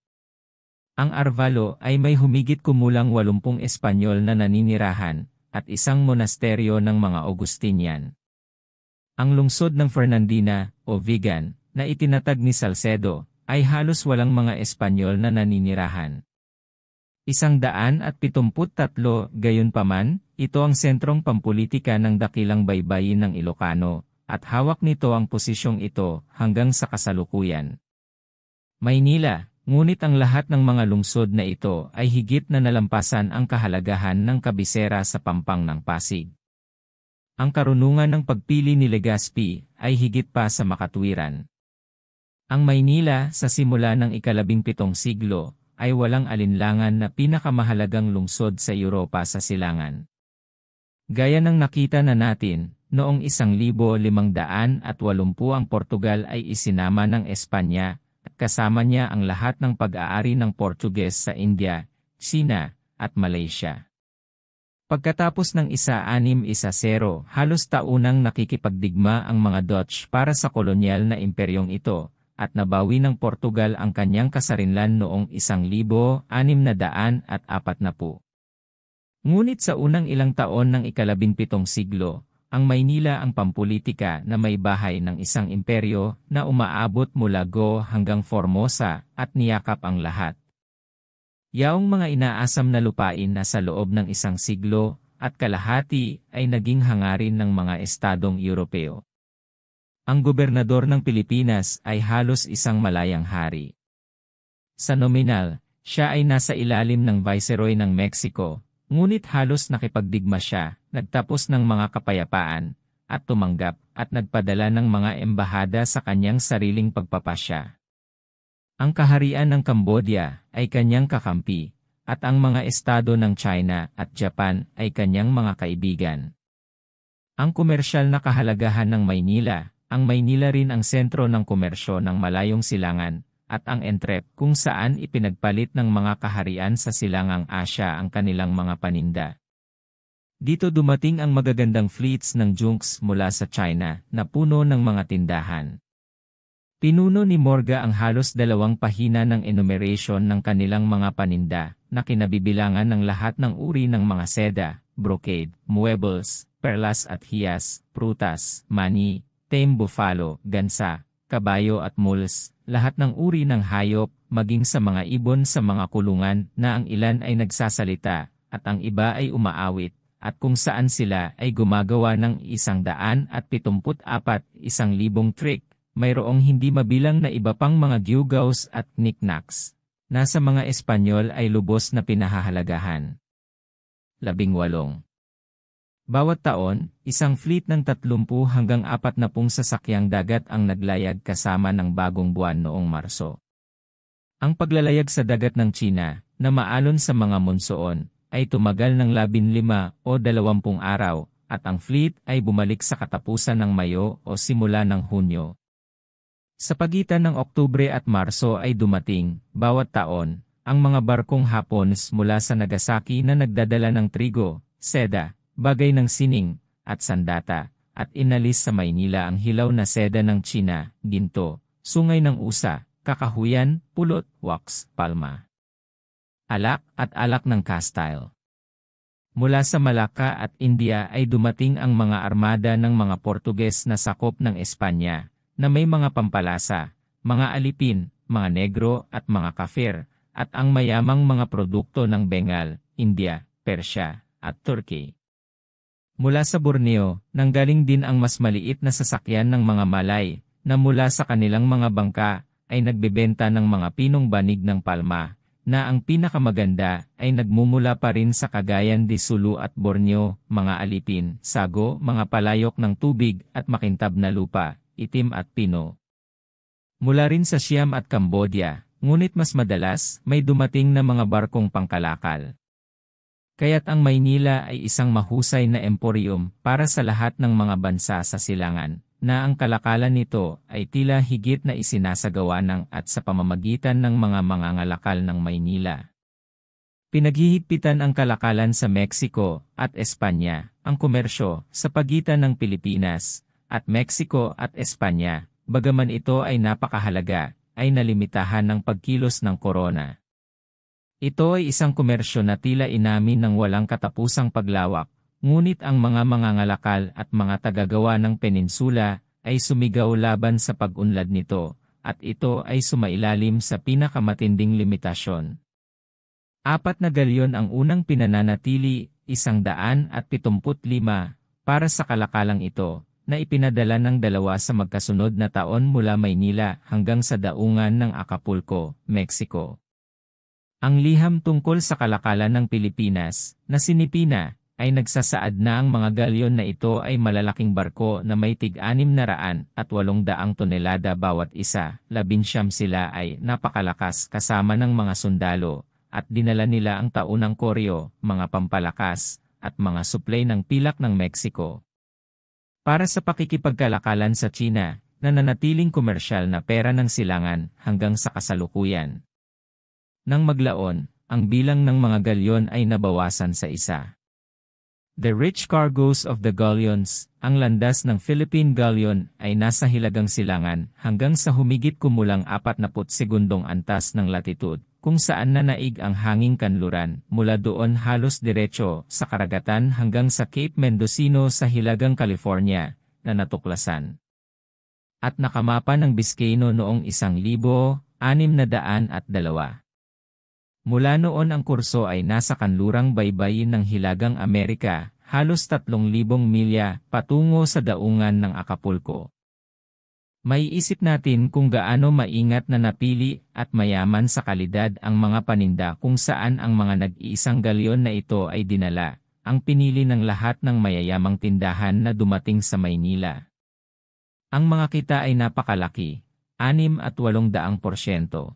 Ang Arvalo ay may humigit kumulang 80 Espanyol na naninirahan, at isang monasteryo ng mga Augustinian. Ang lungsod ng Fernandina, o Vigan, na itinatag ni Salcedo, ay halos walang mga Espanyol na naninirahan. 173, gayunpaman, ito ang sentrong pampulitika ng dakilang baybayin ng Ilocano, at hawak nito ang posisyong ito hanggang sa kasalukuyan. Maynila. Ngunit ang lahat ng mga lungsod na ito ay higit na nalampasan ang kahalagahan ng kabisera sa pampang ng Pasig. Ang karunungan ng pagpili ni Legazpi ay higit pa sa makatwiran. Ang Maynila sa simula ng ika-17 siglo ay walang alinlangan na pinakamahalagang lungsod sa Europa sa silangan. Gaya ng nakita na natin, noong 1580 ang Portugal ay isinama ng Espanya, at kasama niya ang lahat ng pag-aari ng Portuges sa India, China, at Malaysia. Pagkatapos ng 1610, halos taunang nakikipagdigma ang mga Dutch para sa kolonyal na imperyong ito, at nabawi ng Portugal ang kanyang kasarinlan noong 1640. Ngunit sa unang ilang taon ng ika-17 siglo, ang Maynila ang pampulitika na may bahay ng isang imperyo na umaabot mula Go hanggang Formosa at niyakap ang lahat. Yaong mga inaasam na lupain na sa loob ng isang siglo at kalahati ay naging hangarin ng mga estadong Europeo. Ang gobernador ng Pilipinas ay halos isang malayang hari. Sa nominal, siya ay nasa ilalim ng Viceroy ng Mexico, ngunit halos nakipagdigma siya, nagtapos ng mga kapayapaan, at tumanggap at nagpadala ng mga embahada sa kanyang sariling pagpapasya. Ang kaharian ng Cambodia ay kanyang kakampi, at ang mga estado ng China at Japan ay kanyang mga kaibigan. Ang komersyal na kahalagahan ng Maynila, ang Maynila rin ang sentro ng komersyo ng Malayong Silangan, at ang Entrep kung saan ipinagpalit ng mga kaharian sa Silangang Asya ang kanilang mga paninda. Dito dumating ang magagandang fleets ng junks mula sa China na puno ng mga tindahan. Pinuno ni Morga ang halos 2 pahina ng enumeration ng kanilang mga paninda na kinabibilangan ng lahat ng uri ng mga seda, brocade, muebles, perlas at hiyas, prutas, mani, tame buffalo, gansa, kabayo at mules, lahat ng uri ng hayop, maging sa mga ibon sa mga kulungan na ang ilan ay nagsasalita at ang iba ay umaawit, at kung saan sila ay gumagawa ng 174, 1,000 trick, mayroong hindi mabilang na iba pang mga gewgaws at knickknacks, na sa mga Espanyol ay lubos na pinahahalagahan. 18. Bawat taon, isang fleet ng 30 hanggang 40 sasakyang dagat ang naglayag kasama ng bagong buwan noong Marso. Ang paglalayag sa dagat ng China, na maalon sa mga monsoon, ay tumagal ng 15 o 20 araw, at ang fleet ay bumalik sa katapusan ng Mayo o simula ng Hunyo. Sa pagitan ng Oktubre at Marso ay dumating, bawat taon, ang mga barkong Hapons mula sa Nagasaki na nagdadala ng trigo, seda, bagay ng sining, at sandata, at inalis sa Maynila ang hilaw na seda ng China, ginto, sungay ng usa, kakahuyan, pulot, wax, palma, alak at alak ng Castile. Mula sa Malacca at India ay dumating ang mga armada ng mga Portuges na sakop ng Espanya, na may mga pampalasa, mga alipin, mga negro at mga kafir, at ang mayamang mga produkto ng Bengal, India, Persya, at Turkey. Mula sa Borneo, nanggaling din ang mas maliit na sasakyan ng mga Malay, na mula sa kanilang mga bangka, ay nagbebenta ng mga pinong banig ng palma, na ang pinakamaganda ay nagmumula pa rin sa Cagayan de Sulu at Borneo, mga alipin, sago, mga palayok ng tubig at makintab na lupa, itim at pino. Mula rin sa Siam at Cambodia, ngunit mas madalas, may dumating na mga barkong pangkalakal. Kaya't ang Maynila ay isang mahusay na emporium para sa lahat ng mga bansa sa silangan, na ang kalakalan nito ay tila higit na isinasagawa ng at sa pamamagitan ng mga mangangalakal ng Maynila. Pinaghihigpitan ang kalakalan sa Mexico at Espanya, ang komersyo sa pagitan ng Pilipinas at Mexico at Espanya, bagaman ito ay napakahalaga, ay nalimitahan ng pagkilos ng korona. Ito ay isang komersyo na tila inamin ng walang katapusang paglawak, ngunit ang mga mangangalakal at mga tagagawa ng peninsula ay sumigaw laban sa pag-unlad nito, at ito ay sumailalim sa pinakamatinding limitasyon. 4 na galyon ang unang pinananatili, 175, para sa kalakalang ito, na ipinadala ng 2 sa magkasunod na taon mula Maynila hanggang sa daungan ng Acapulco, Mexico. Ang liham tungkol sa kalakalan ng Pilipinas, na sinipina, ay nagsasaad na ang mga galyon na ito ay malalaking barko na may tig-600 at 800 tonelada bawat isa. 19 sila ay napakalakas kasama ng mga sundalo, at dinala nila ang taunang koryo, mga pampalakas, at mga suplay ng pilak ng Mexico. Para sa pakikipagkalakalan sa China, nananatiling komersyal na pera ng silangan hanggang sa kasalukuyan. Nang maglaon, ang bilang ng mga galyon ay nabawasan sa isa. The rich cargoes of the galleons, ang landas ng Philippine galleon ay nasa hilagang silangan hanggang sa humigit kumulang 40 segundong antas ng latitude, kung saan nanaig ang hanging kanluran mula doon halos diretso sa karagatan hanggang sa Cape Mendocino sa hilagang California, na natuklasan. At nakamapa ng Biscayno noong 1602. Mula noon ang kurso ay nasa kanlurang baybayin ng Hilagang Amerika, halos 3,000 milya patungo sa daungan ng Acapulco. Maiisip natin kung gaano maingat na napili at mayaman sa kalidad ang mga paninda kung saan ang mga nag-iisang galyon na ito ay dinala, ang pinili ng lahat ng mayayamang tindahan na dumating sa Maynila. Ang mga kita ay napakalaki, 6 at 800%.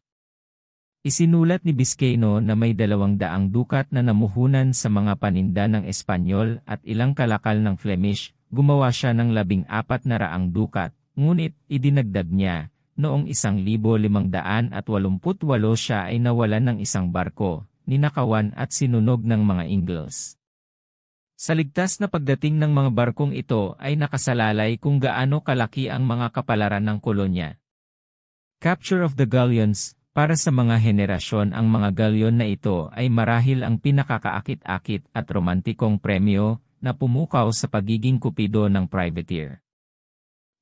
Isinulat ni Biscayno na may 200 dukat na namuhunan sa mga paninda ng Espanyol at ilang kalakal ng Flemish. Gumawa siya ng 1400 dukat, ngunit idinagdag niya, noong 1588 siya ay nawalan ng isang barko, ninakawan at sinunog ng mga Ingles. Sa ligtas na pagdating ng mga barkong ito ay nakasalalay kung gaano kalaki ang mga kapalaran ng kolonya. Capture of the Galleons. Para sa mga henerasyon ang mga galyon na ito ay marahil ang pinakakaakit-akit at romantikong premyo na pumukaw sa pagiging kupido ng privateer.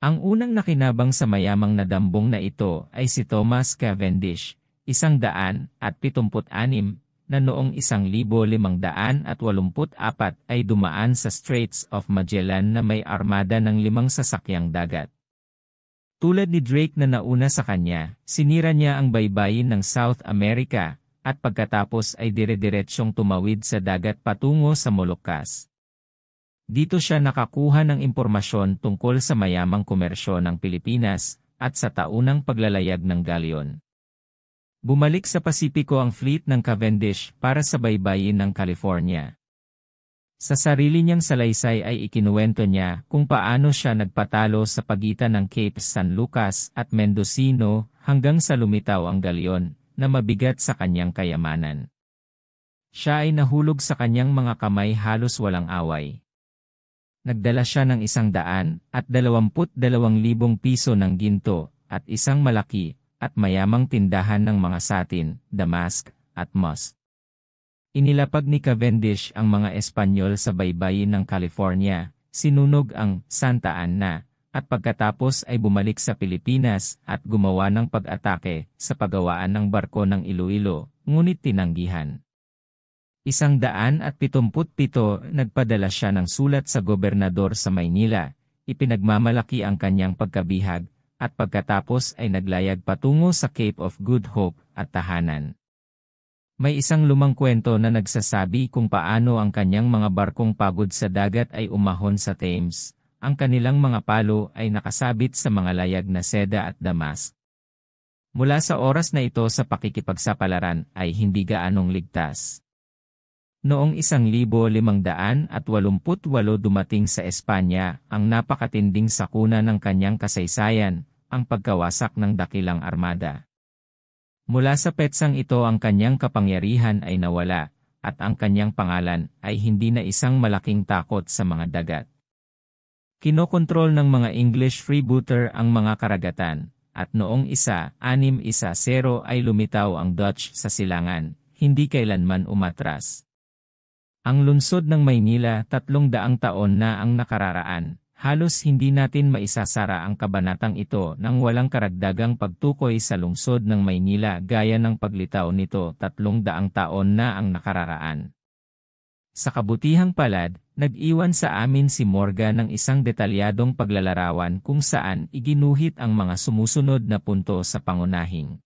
Ang unang nakinabang sa mayamang na dambong na ito ay si Thomas Cavendish, 176, na noong 1584 ay dumaan sa Straits of Magellan na may armada ng 5 sasakyang dagat. Tulad ni Drake na nauna sa kanya, sinira niya ang baybayin ng South America, at pagkatapos ay dire-diretsyong tumawid sa dagat patungo sa Moluccas. Dito siya nakakuha ng impormasyon tungkol sa mayamang komersyo ng Pilipinas, at sa taunang paglalayag ng galyon. Bumalik sa Pasipiko ang fleet ng Cavendish para sa baybayin ng California. Sa sarili niyang salaysay ay ikinuwento niya kung paano siya nagpatalo sa pagitan ng Cape San Lucas at Mendocino hanggang sa lumitaw ang galyon na mabigat sa kanyang kayamanan. Siya ay nahulog sa kanyang mga kamay halos walang away. Nagdala siya ng 122,000 piso ng ginto at isang malaki at mayamang tindahan ng mga satin, damask, at moss. Inilapag ni Cavendish ang mga Espanyol sa baybayin ng California, sinunog ang Santa Ana, at pagkatapos ay bumalik sa Pilipinas at gumawa ng pag-atake sa paggawaan ng barko ng Iloilo, ngunit tinanggihan. 177 nagpadala siya ng sulat sa gobernador sa Maynila, ipinagmamalaki ang kanyang pagkabihag, at pagkatapos ay naglayag patungo sa Cape of Good Hope at tahanan. May isang lumang kwento na nagsasabi kung paano ang kanyang mga barkong pagod sa dagat ay umahon sa Thames. Ang kanilang mga palo ay nakasabit sa mga layag na seda at damask. Mula sa oras na ito sa pakikipagsapalaran ay hindi gaanong ligtas. Noong 1588 dumating sa Espanya ang napakatinding sakuna ng kanyang kasaysayan, ang pagkawasak ng dakilang armada. Mula sa petsang ito ang kanyang kapangyarihan ay nawala, at ang kanyang pangalan ay hindi na isang malaking takot sa mga dagat. Kinokontrol ng mga English freebooter ang mga karagatan, at noong 1610 ay lumitaw ang Dutch sa silangan, hindi kailanman umatras. Ang lungsod ng Maynila 300 taon na ang nakararaan. Halos hindi natin maisasara ang kabanatang ito nang walang karagdagang pagtukoy sa lungsod ng Maynila gaya ng paglitaw nito 300 taon na ang nakararaan. Sa kabutihang palad, nag-iwan sa amin si Morga ng isang detalyadong paglalarawan kung saan iginuhit ang mga sumusunod na punto sa pangunahing.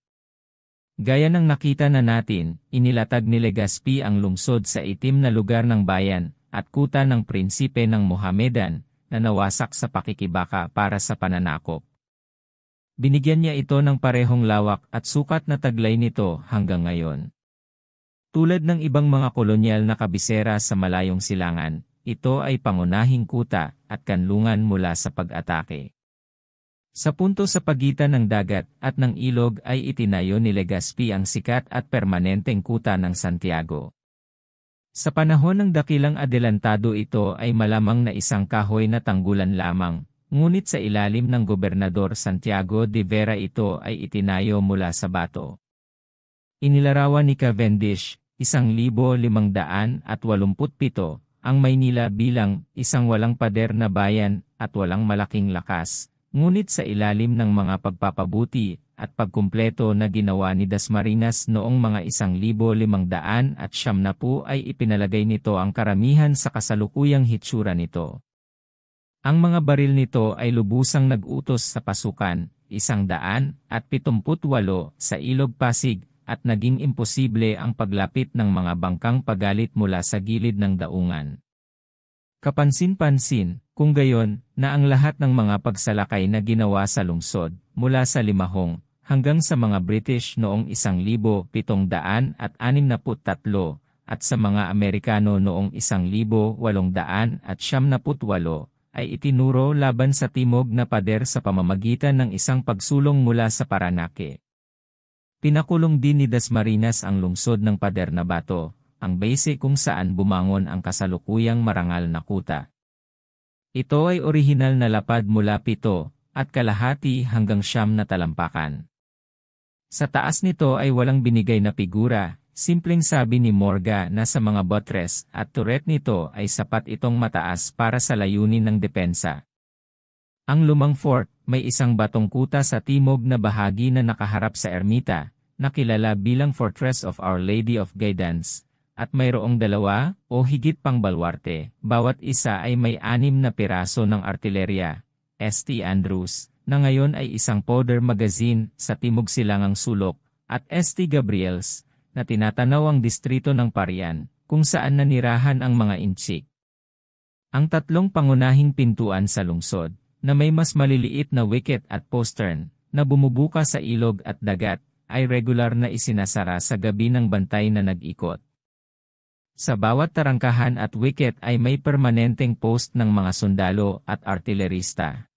Gaya ng nakita na natin, inilatag ni Legazpi ang lungsod sa itim na lugar ng bayan, at kuta ng prinsipe ng Mohammedan na nawasak sa pakikibaka para sa pananakop. Binigyan niya ito ng parehong lawak at sukat na taglay nito hanggang ngayon. Tulad ng ibang mga kolonyal na kabisera sa malayong silangan, ito ay pangunahing kuta at kanlungan mula sa pag-atake. Sa punto sa pagitan ng dagat at ng ilog ay itinayo ni Legazpi ang sikat at permanenteng kuta ng Santiago. Sa panahon ng dakilang adelantado ito ay malamang na isang kahoy na tanggulan lamang, ngunit sa ilalim ng Gobernador Santiago de Vera ito ay itinayo mula sa bato. Inilarawan ni Cavendish, 1587, ang Maynila bilang isang walang pader na bayan at walang malaking lakas. Ngunit sa ilalim ng mga pagpapabuti at pagkumpleto na ginawa ni Dasmariñas noong mga 1570 ay ipinalagay nito ang karamihan sa kasalukuyang hitsura nito. Ang mga baril nito ay lubusang nag-utos sa pasukan, 178 sa Ilog Pasig, at naging imposible ang paglapit ng mga bangkang pagalit mula sa gilid ng daungan. Kapansin-pansin, kung gayon, na ang lahat ng mga pagsalakay na ginawa sa lungsod, mula sa Limahong, hanggang sa mga British noong 1763 at sa mga Amerikano noong 1878, ay itinuro laban sa timog na pader sa pamamagitan ng isang pagsulong mula sa Parañaque. Pinakulong din ni Dasmariñas ang lungsod ng Pader na Bato, ang base kung saan bumangon ang kasalukuyang marangal na kuta. Ito ay orihinal na lapad mula 7.5 hanggang 9 na talampakan. Sa taas nito ay walang binigay na figura, simpleng sabi ni Morga na sa mga buttress at turret nito ay sapat itong mataas para sa layunin ng depensa. Ang lumang fort, may isang batong kuta sa timog na bahagi na nakaharap sa ermita, na kilala bilang Fortress of Our Lady of Guidance, at mayroong 2 o higit pang balwarte, bawat isa ay may 6 na piraso ng artilerya, St. Andrews, na ngayon ay isang powder magazine sa timog silangang sulok, at St. Gabriel's, na tinatanaw ang distrito ng Parian, kung saan nanirahan ang mga Inchik. Ang 3 pangunahing pintuan sa lungsod, na may mas maliliit na wicket at postern, na bumubuka sa ilog at dagat, ay regular na isinasara sa gabi ng bantay na nag-ikot. Sa bawat tarangkahan at wicket ay may permanenteng post ng mga sundalo at artilerista.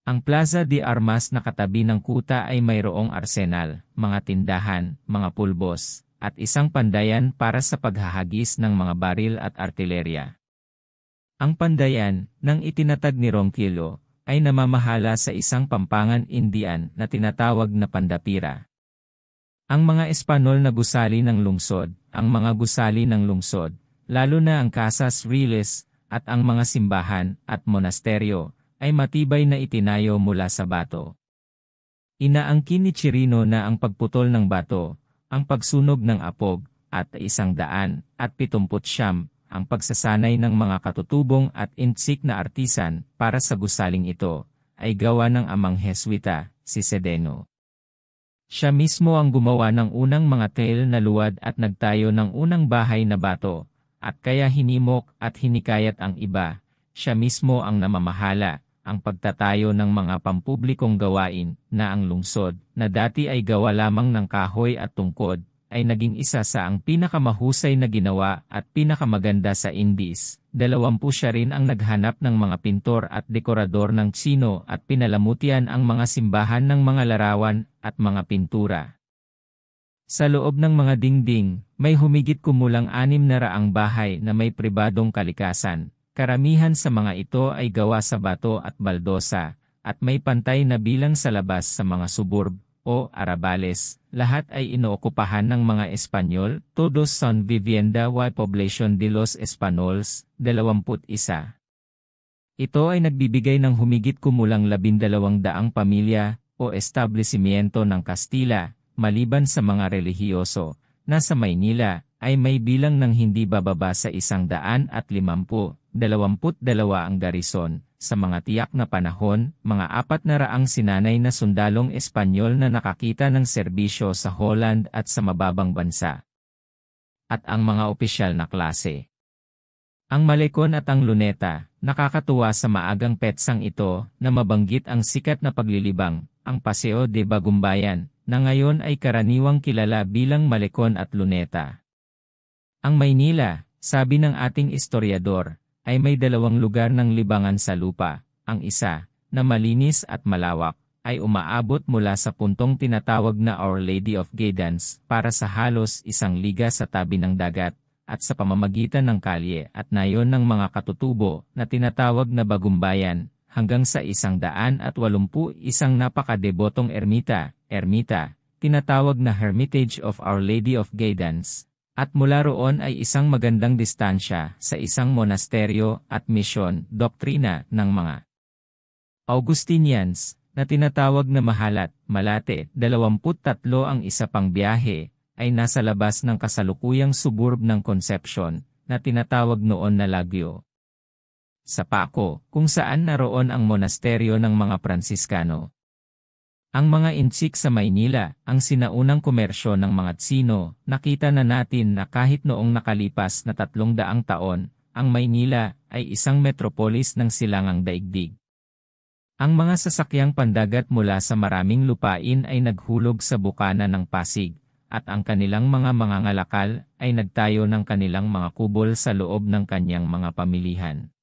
Ang Plaza de Armas na katabi ng kuta ay mayroong arsenal, mga tindahan, mga pulbos, at isang pandayan para sa paghahagis ng mga baril at artilerya. Ang pandayan, nang itinatag ni Ronquillo, ay namamahala sa isang pampangan Indian na tinatawag na Pandapira. Ang mga Espanyol na gusali ng lungsod, ang mga gusali ng lungsod, lalo na ang Casas Riles, at ang mga simbahan at monasteryo, ay matibay na itinayo mula sa bato. Inaangkin ni Chirino na ang pagputol ng bato, ang pagsunog ng apog, at 179, ang pagsasanay ng mga katutubong at intsik na artisan para sa gusaling ito, ay gawa ng amang Heswita, si Sedeno. Siya mismo ang gumawa ng unang mga trail na luwad at nagtayo ng unang bahay na bato, at kaya hinimok at hinikayat ang iba, siya mismo ang namamahala, ang pagtatayo ng mga pampublikong gawain, na ang lungsod, na dati ay gawa lamang ng kahoy at tungkod, ay naging isa sa ang pinakamahusay na ginawa at pinakamaganda sa Indies. 20 siya rin ang naghanap ng mga pintor at dekorador ng Tsino at pinalamutian ang mga simbahan ng mga larawan at mga pintura. Sa loob ng mga dingding, may humigit kumulang 600 bahay na may pribadong kalikasan. Karamihan sa mga ito ay gawa sa bato at baldosa, at may pantay na bilang sa labas sa mga suburb o arabales. Lahat ay inookupahan ng mga Espanyol. Todos son vivienda y población de los Espanoles, 21. Ito ay nagbibigay ng humigit kumulang 1200 pamilya o establishmiento ng Kastila, maliban sa mga relihiyoso, na sa Maynila ay may bilang ng hindi bababa sa 150, 22 ang garison. Sa mga tiyak na panahon, mga 400 sinanay na sundalong Espanyol na nakakita ng serbisyo sa Holland at sa mababang bansa. At ang mga opisyal na klase. Ang Malecon at ang Luneta, nakakatuwa sa maagang petsang ito na mabanggit ang sikat na paglilibang, ang Paseo de Bagumbayan, na ngayon ay karaniwang kilala bilang Malecon at Luneta. Ang Maynila, sabi ng ating historiador, ay may dalawang lugar ng libangan sa lupa. Ang isa, na malinis at malawak, ay umaabot mula sa puntong tinatawag na Our Lady of Guidance para sa halos 1 liga sa tabi ng dagat, at sa pamamagitan ng kalye at nayon ng mga katutubo na tinatawag na Bagumbayan, hanggang sa 181 napakadebotong ermita, tinatawag na Hermitage of Our Lady of Guidance. At mula roon ay isang magandang distansya sa isang monasteryo at misyon, doktrina ng mga Augustinians, na tinatawag na Mahalat, Malate. 23 ang isa pang biyahe, ay nasa labas ng kasalukuyang suburb ng Concepcion, na tinatawag noon na Lagyo. Sa Paco, kung saan naroon ang monasteryo ng mga Pransiskano. Ang mga Intsik sa Maynila, ang sinaunang komersyo ng mga Tsino, nakita na natin na kahit noong nakalipas na 300 taon, ang Maynila ay isang metropolis ng silangang daigdig. Ang mga sasakyang pandagat mula sa maraming lupain ay naghulog sa bukana ng Pasig, at ang kanilang mga mangangalakal ay nagtayo ng kanilang mga kubol sa loob ng kanyang mga pamilihan.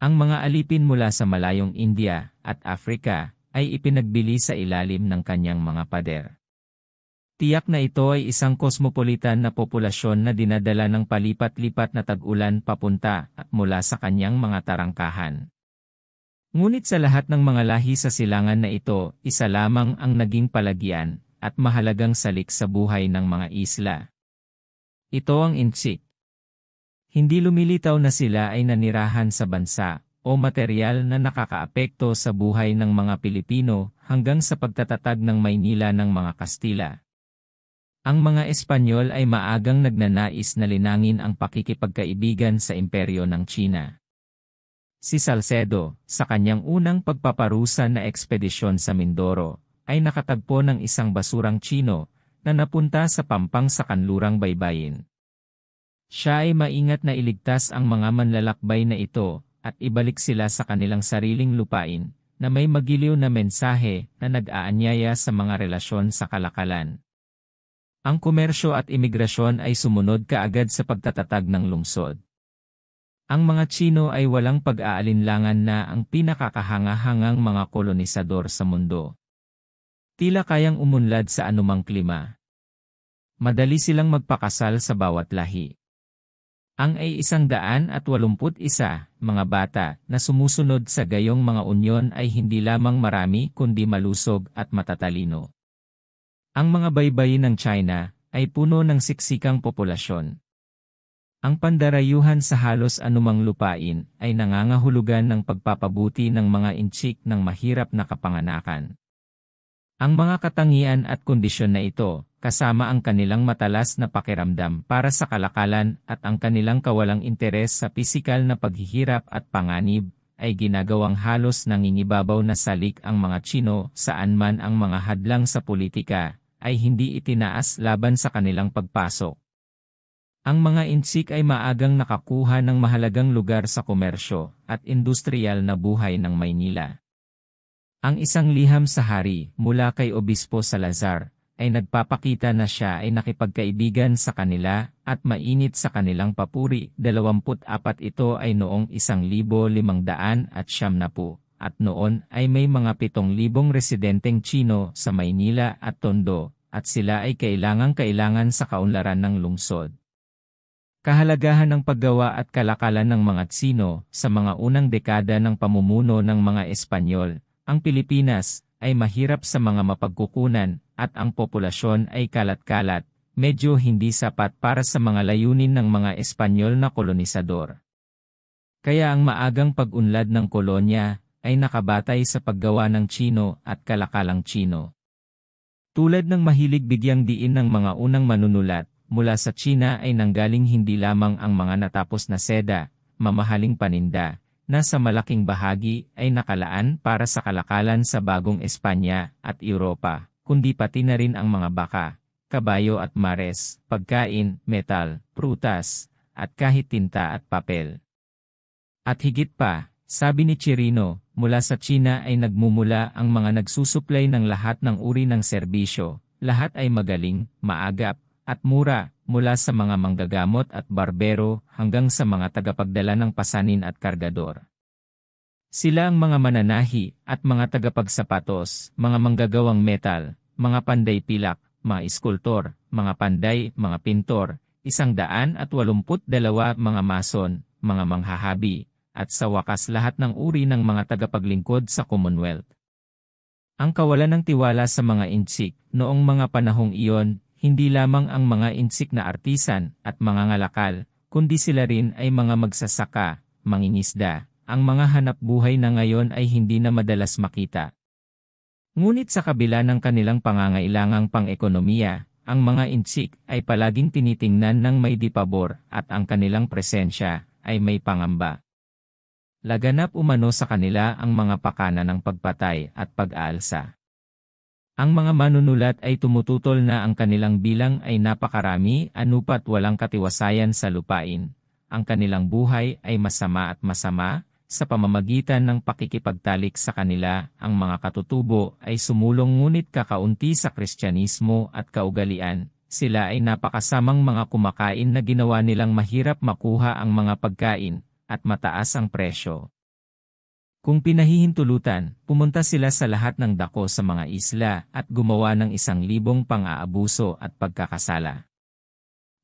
Ang mga alipin mula sa malayong India at Afrika ay ipinagbili sa ilalim ng kanyang mga pader. Tiyak na ito ay isang cosmopolitan na populasyon na dinadala ng palipat-lipat na tag-ulan papunta at mula sa kanyang mga tarangkahan. Ngunit sa lahat ng mga lahi sa silangan na ito, isa lamang ang naging palagian at mahalagang salik sa buhay ng mga isla. Ito ang Intsik. Hindi lumilitaw na sila ay nanirahan sa bansa o materyal na nakakaapekto sa buhay ng mga Pilipino hanggang sa pagtatatag ng Maynila ng mga Kastila. Ang mga Espanyol ay maagang nagnanais na linangin ang pakikipagkaibigan sa imperyo ng China. Si Salcedo, sa kanyang unang pagpaparusa na ekspedisyon sa Mindoro, ay nakatagpo ng isang basurang Chino na napunta sa pampang sa kanlurang baybayin. Siya ay maingat na iligtas ang mga manlalakbay na ito at ibalik sila sa kanilang sariling lupain na may magiliw na mensahe na nag-aanyaya sa mga relasyon sa kalakalan. Ang komersyo at imigrasyon ay sumunod kaagad sa pagtatatag ng lungsod. Ang mga Chino ay walang pag-aalinlangan na ang pinakakahangahangang mga kolonisador sa mundo. Tila kayang umunlad sa anumang klima. Madali silang magpakasal sa bawat lahi. Ang ay 181 mga bata na sumusunod sa gayong mga unyon ay hindi lamang marami kundi malusog at matatalino. Ang mga baybayin ng China ay puno ng siksikang populasyon. Ang pandarayuhan sa halos anumang lupain ay nangangahulugan ng pagpapabuti ng mga Intsik ng mahirap na kapanganakan. Ang mga katangian at kondisyon na ito, kasama ang kanilang matalas na pakiramdam para sa kalakalan at ang kanilang kawalang interes sa pisikal na paghihirap at panganib, ay ginagawang halos nangingibabaw na salik ang mga Chino saan man ang mga hadlang sa politika, ay hindi itinaas laban sa kanilang pagpasok. Ang mga Intsik ay maagang nakakuha ng mahalagang lugar sa komersyo at industriyal na buhay ng Maynila. Ang isang liham sa hari mula kay Obispo Salazar ay nagpapakita na siya ay nakipagkaibigan sa kanila at mainit sa kanilang papuri. 24 ito ay noong 1570 at noon ay may mga 7,000 residenteng Chino sa Maynila at Tondo at sila ay kailangan sa kaunlaran ng lungsod. Kahalagahan ng paggawa at kalakalan ng mga Tsino sa mga unang dekada ng pamumuno ng mga Espanyol. Ang Pilipinas ay mahirap sa mga mapagkukunan at ang populasyon ay kalat-kalat, medyo hindi sapat para sa mga layunin ng mga Espanyol na kolonisador. Kaya ang maagang pag-unlad ng kolonya ay nakabatay sa paggawa ng Chino at kalakalang Chino. Tulad ng mahilig bigyang diin ng mga unang manunulat, mula sa China ay nanggaling hindi lamang ang mga natapos na seda, mamahaling paninda, na sa malaking bahagi ay nakalaan para sa kalakalan sa bagong Espanya at Europa, kundi pati na rin ang mga baka, kabayo at mares, pagkain, metal, prutas, at kahit tinta at papel. At higit pa, sabi ni Chirino, mula sa China ay nagmumula ang mga nagsusuplay ng lahat ng uri ng serbisyo, lahat ay magaling, maagap, at mura, mula sa mga manggagamot at barbero hanggang sa mga tagapagdala ng pasanin at kargador. Sila ang mga mananahi at mga tagapagsapatos, mga manggagawang metal, mga panday pilak, mga iskultor, mga panday, mga pintor, 182 mga mason, mga manghahabi, at sa wakas lahat ng uri ng mga tagapaglingkod sa Commonwealth. Ang kawalan ng tiwala sa mga insik noong mga panahong iyon, hindi lamang ang mga insik na artisan at mga ngalakal, kundi sila rin ay mga magsasaka, mangingisda. Ang mga hanap buhay na ngayon ay hindi na madalas makita. Ngunit sa kabila ng kanilang pangangailangang pang-ekonomiya, ang mga insik ay palaging tinitingnan ng may dipabor at ang kanilang presensya ay may pangamba. Laganap umano sa kanila ang mga pakana ng pagpatay at pag-aalsa. Ang mga manunulat ay tumututol na ang kanilang bilang ay napakarami, anupat walang katiwasayan sa lupain. Ang kanilang buhay ay masama at masama. Sa pamamagitan ng pakikipagtalik sa kanila, ang mga katutubo ay sumulong ngunit kakaunti sa Kristyanismo at kaugalian. Sila ay napakasamang mga kumakain na ginawa nilang mahirap makuha ang mga pagkain at mataas ang presyo. Kung pinahihintulutan, pumunta sila sa lahat ng dako sa mga isla at gumawa ng 1,000 pang-aabuso at pagkakasala.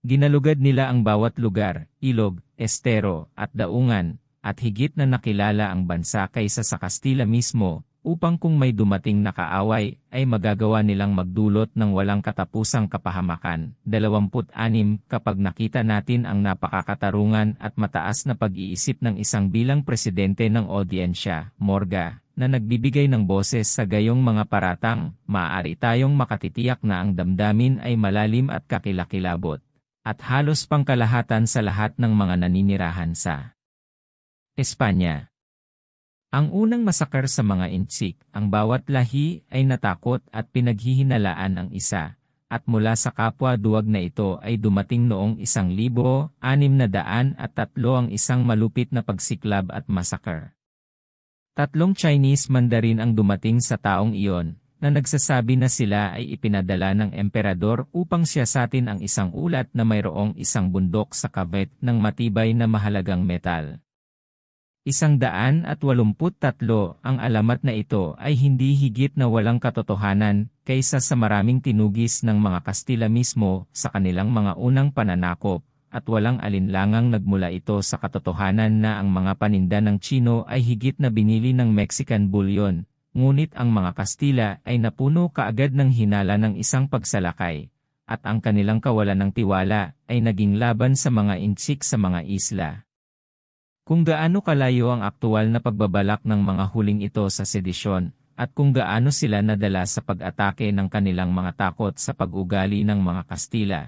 Ginalugad nila ang bawat lugar, ilog, estero, at daungan, at higit na nakilala ang bansa kaysa sa Kastila mismo, upang kung may dumating na kaaway, ay magagawa nilang magdulot ng walang katapusang kapahamakan. 26 Kapag nakita natin ang napakakatarungan at mataas na pag-iisip ng isang bilang presidente ng audiensya, Morga, na nagbibigay ng boses sa gayong mga paratang, maaari tayong makatitiyak na ang damdamin ay malalim at kakilakilabot, at halos pangkalahatan sa lahat ng mga naninirahan sa Espanya. Ang unang masakar sa mga insik, ang bawat lahi ay natakot at pinaghihinalaan ang isa, at mula sa kapwa-duwag na ito ay dumating noong 1,603 ang isang malupit na pagsiklab at masakar. 3 Chinese Mandarin ang dumating sa taong iyon, na nagsasabi na sila ay ipinadala ng emperador upang siyasatin ang isang ulat na mayroong isang bundok sa kabet ng matibay na mahalagang metal. 183 ang alamat na ito ay hindi higit na walang katotohanan kaysa sa maraming tinugis ng mga Kastila mismo sa kanilang mga unang pananakop, at walang alinlangang nagmula ito sa katotohanan na ang mga paninda ng Chino ay higit na binili ng Mexican bullion, ngunit ang mga Kastila ay napuno kaagad ng hinala ng isang pagsalakay, at ang kanilang kawalan ng tiwala ay naging laban sa mga insik sa mga isla. Kung gaano kalayo ang aktual na pagbabalak ng mga huling ito sa sedisyon, at kung gaano sila nadala sa pag-atake ng kanilang mga takot sa pag-ugali ng mga Kastila.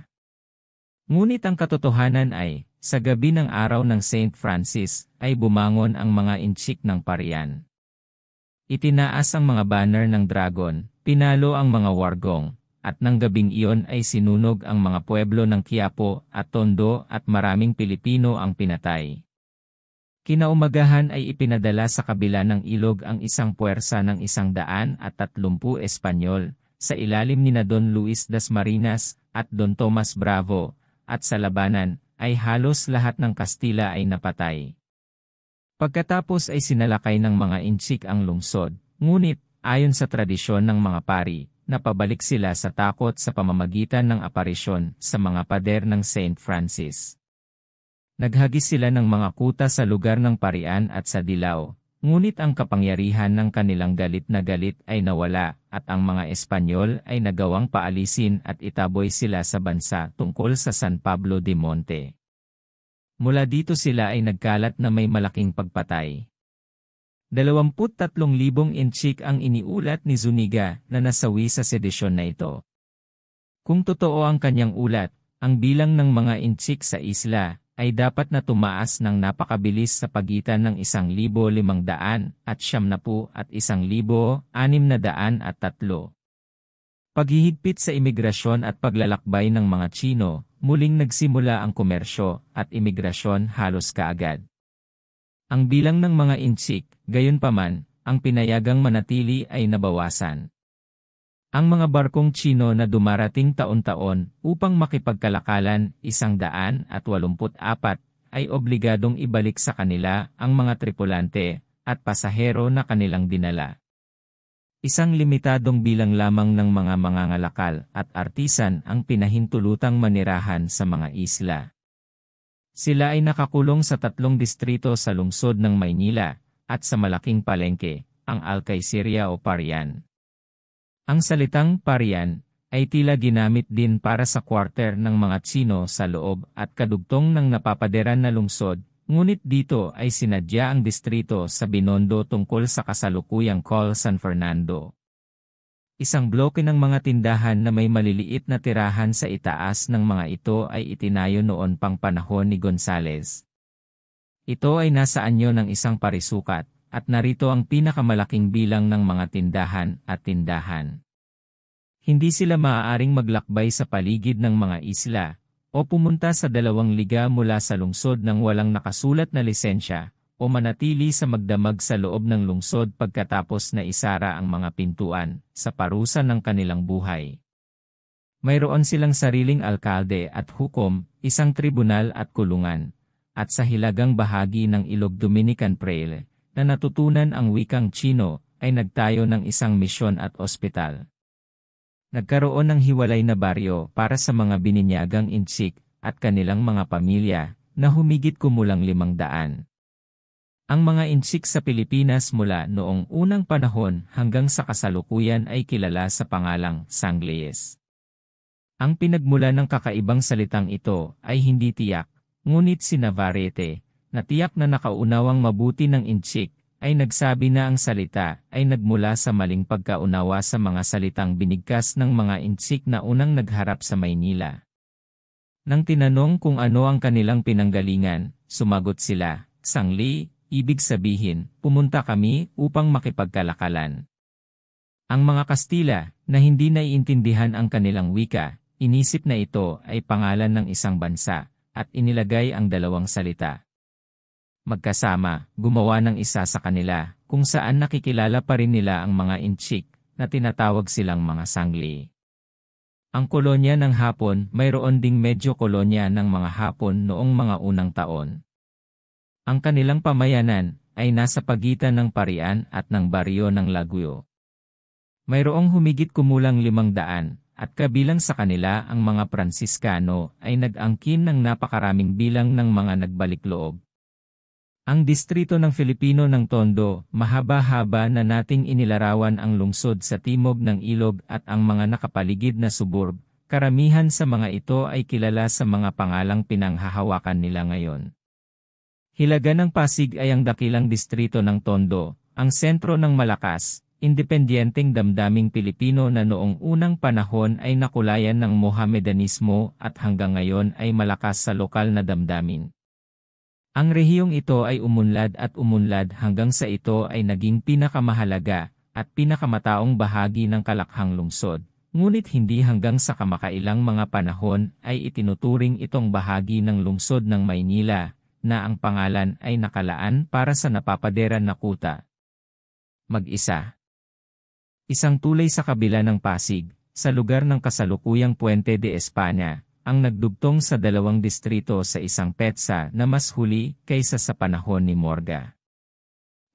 Ngunit ang katotohanan ay, sa gabi ng araw ng St. Francis, ay bumangon ang mga insik ng Parian. Itinaas ang mga banner ng dragon, pinalo ang mga wargong, at ng gabing iyon ay sinunog ang mga pueblo ng Quiapo at Tondo at maraming Pilipino ang pinatay. Kinaumagahan ay ipinadala sa kabila ng ilog ang isang puwersa ng 130 Espanyol, sa ilalim nina Don Luis Dasmariñas at Don Tomas Bravo, at sa labanan, ay halos lahat ng Kastila ay napatay. Pagkatapos ay sinalakay ng mga insik ang lungsod, ngunit, ayon sa tradisyon ng mga pari, napabalik sila sa takot sa pamamagitan ng aparisyon sa mga pader ng St. Francis. Naghagis sila ng mga kuta sa lugar ng parian at sa dilaw, ngunit ang kapangyarihan ng kanilang galit na galit ay nawala, at ang mga Espanyol ay nagawang paalisin at itaboy sila sa bansa tungkol sa San Pablo de Monte. Mula dito sila ay nagkalat na may malaking pagpatay. 23,000 insik ang iniulat ni Zuniga na nasawi sa sedisyon na ito. Kung totoo ang kanyang ulat, ang bilang ng mga insik sa isla ay dapat na tumaas ng napakabilis sa pagitan ng 1,500 at 70 at 1,603. Paghihigpit sa imigrasyon at paglalakbay ng mga Chino, muling nagsimula ang komersyo at imigrasyon halos kaagad. Ang bilang ng mga Intsik, gayunpaman, ang pinayagang manatili ay nabawasan. Ang mga barkong Tsino na dumarating taon-taon upang makipagkalakalan 184 ay obligadong ibalik sa kanila ang mga tripulante at pasahero na kanilang dinala. Isang limitadong bilang lamang ng mga mangangalakal at artisan ang pinahintulutang manirahan sa mga isla. Sila ay nakakulong sa 3 distrito sa lungsod ng Maynila at sa malaking palengke, ang Alcayceria o Parian. Ang salitang Parian ay tila ginamit din para sa quarter ng mga Tsino sa loob at kadugtong ng napapaderan na lungsod, ngunit dito ay sinadya ang distrito sa Binondo tungkol sa kasalukuyang Call San Fernando. Isang bloke ng mga tindahan na may maliliit na tirahan sa itaas ng mga ito ay itinayo noon pang panahon ni Gonzales. Ito ay nasa anyo ng isang parisukat, at narito ang pinakamalaking bilang ng mga tindahan at tindahan. Hindi sila maaaring maglakbay sa paligid ng mga isla, o pumunta sa 2 liga mula sa lungsod nang walang nakasulat na lisensya, o manatili sa magdamag sa loob ng lungsod pagkatapos na isara ang mga pintuan, sa parusa ng kanilang buhay. Mayroon silang sariling alkalde at hukom, isang tribunal at kulungan, at sa hilagang bahagi ng Ilog Dominican Trail, na natutunan ang wikang Tsino, ay nagtayo ng isang misyon at ospital. Nagkaroon ng hiwalay na baryo para sa mga bininyagang Intsik at kanilang mga pamilya, na humigit kumulang 500. Ang mga Intsik sa Pilipinas mula noong unang panahon hanggang sa kasalukuyan ay kilala sa pangalang Sanglies. Ang pinagmula ng kakaibang salitang ito ay hindi tiyak, ngunit si Navarrete, na tiyak na nakaunawang mabuti ng Intsik, ay nagsabi na ang salita ay nagmula sa maling pagkaunawa sa mga salitang binigkas ng mga Intsik na unang nagharap sa Maynila. Nang tinanong kung ano ang kanilang pinanggalingan, sumagot sila, "Sangli, ibig sabihin, pumunta kami upang makipagkalakalan." Ang mga Kastila, na hindi naiintindihan ang kanilang wika, inisip na ito ay pangalan ng isang bansa, at inilagay ang 2 salita. Magkasama, gumawa ng isa sa kanila, kung saan nakikilala pa rin nila ang mga Intsik, na tinatawag silang mga Sangli. Ang kolonya ng Hapon, mayroon ding medyo kolonya ng mga Hapon noong mga unang taon. Ang kanilang pamayanan ay nasa pagitan ng Parian at ng baryo ng Laguyo. Mayroong humigit kumulang 500, at kabilang sa kanila ang mga Pransiskano ay nag-angkin ng napakaraming bilang ng mga nagbalik-loob. Ang distrito ng Filipino ng Tondo, mahaba-haba na nating inilarawan ang lungsod sa timog ng ilog at ang mga nakapaligid na suburb, karamihan sa mga ito ay kilala sa mga pangalang pinanghahawakan nila ngayon. Hilaga ng Pasig ay ang dakilang distrito ng Tondo, ang sentro ng malakas, independiyenteng damdaming Pilipino na noong unang panahon ay nakulayan ng Mohamedanismo at hanggang ngayon ay malakas sa lokal na damdamin. Ang rehiyong ito ay umunlad at umunlad hanggang sa ito ay naging pinakamahalaga at pinakamataong bahagi ng Kalakhang lungsod, ngunit hindi hanggang sa kamakailang mga panahon ay itinuturing itong bahagi ng lungsod ng Maynila, na ang pangalan ay nakalaan para sa napapaderan na kuta. Mag-isa. Isang tulay sa kabila ng Pasig, sa lugar ng kasalukuyang Puente de España, ang nagdugtong sa 2 distrito sa isang petsa na mas huli kaysa sa panahon ni Morga.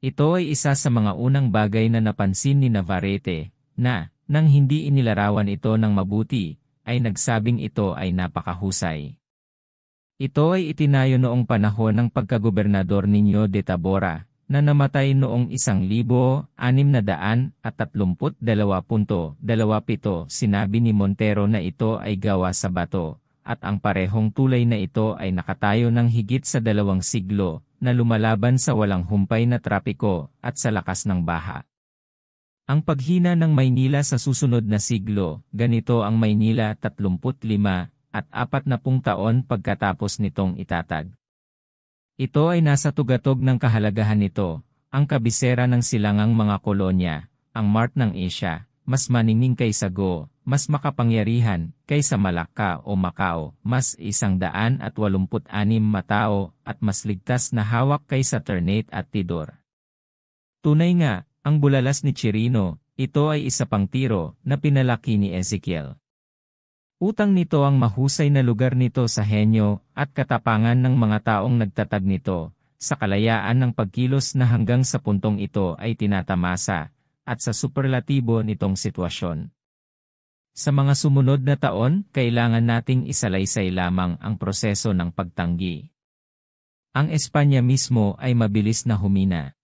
Ito ay isa sa mga unang bagay na napansin ni Navarrete, na, nang hindi inilarawan ito ng mabuti, ay nagsabing ito ay napakahusay. Ito ay itinayo noong panahon ng pagkagobernador Niño de Tabora, na namatay noong 1632.27. Sinabi ni Montero na ito ay gawa sa bato, at ang parehong tulay na ito ay nakatayo ng higit sa 2 siglo, na lumalaban sa walang humpay na trapiko at sa lakas ng baha. Ang paghina ng Maynila sa susunod na siglo, ganito ang Maynila 35 at 40 taon pagkatapos nitong itatag. Ito ay nasa tugatog ng kahalagahan nito, ang kabisera ng silangang mga kolonya, ang Mart ng Asia, mas maningning kaysa Go, mas makapangyarihan, kaysa Malacca o Macau, mas 186 matao, at mas ligtas na hawak kaysa Ternate at Tidor. Tunay nga, ang bulalas ni Chirino, ito ay isa pang tiro na pinalaki ni Ezekiel. Utang nito ang mahusay na lugar nito sa henyo at katapangan ng mga taong nagtatag nito, sa kalayaan ng pagkilos na hanggang sa puntong ito ay tinatamasa, at sa superlatibo nitong sitwasyon. Sa mga sumunod na taon, kailangan nating isalaysay lamang ang proseso ng pagtanggi. Ang Espanya mismo ay mabilis na humina.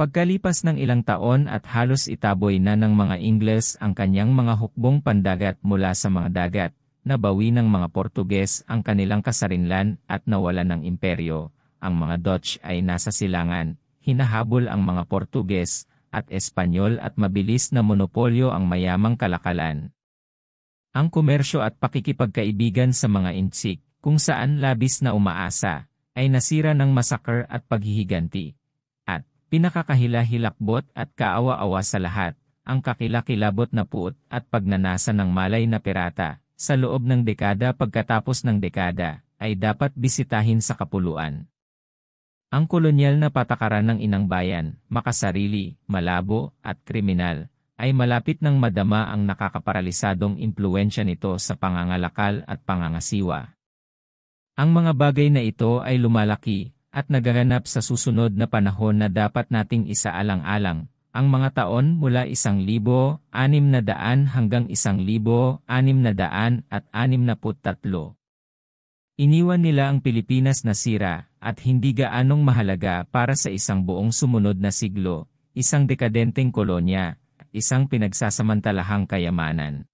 Pagkalipas ng ilang taon at halos itaboy na ng mga Ingles ang kanyang mga hukbong pandagat mula sa mga dagat, nabawi ng mga Portuges ang kanilang kasarinlan at nawalan ng imperyo, ang mga Dutch ay nasa silangan, hinahabol ang mga Portuges at Espanyol at mabilis na monopolyo ang mayamang kalakalan. Ang komersyo at pakikipagkaibigan sa mga Intsik, kung saan labis na umaasa, ay nasira ng massacre at paghihiganti. At, pinakakahila-hilakbot at kaawa-awa sa lahat, ang kakilakilabot na puot at pagnanasa ng malay na pirata, sa loob ng dekada pagkatapos ng dekada, ay dapat bisitahin sa kapuluan. Ang kolonyal na patakaran ng inang bayan, makasarili, malabo, at kriminal, ay malapit ng madama ang nakakaparalisadong impluwensya nito sa pangangalakal at pangangasiwa. Ang mga bagay na ito ay lumalaki, at nagaganap sa susunod na panahon na dapat nating isaalang-alang, ang mga taon mula 1,600 hanggang 1,663. Iniwan nila ang Pilipinas na sira, at hindi gaanong mahalaga para sa isang buong sumunod na siglo, isang dekadenteng kolonya, isang pinagsasamantalahang kayamanan.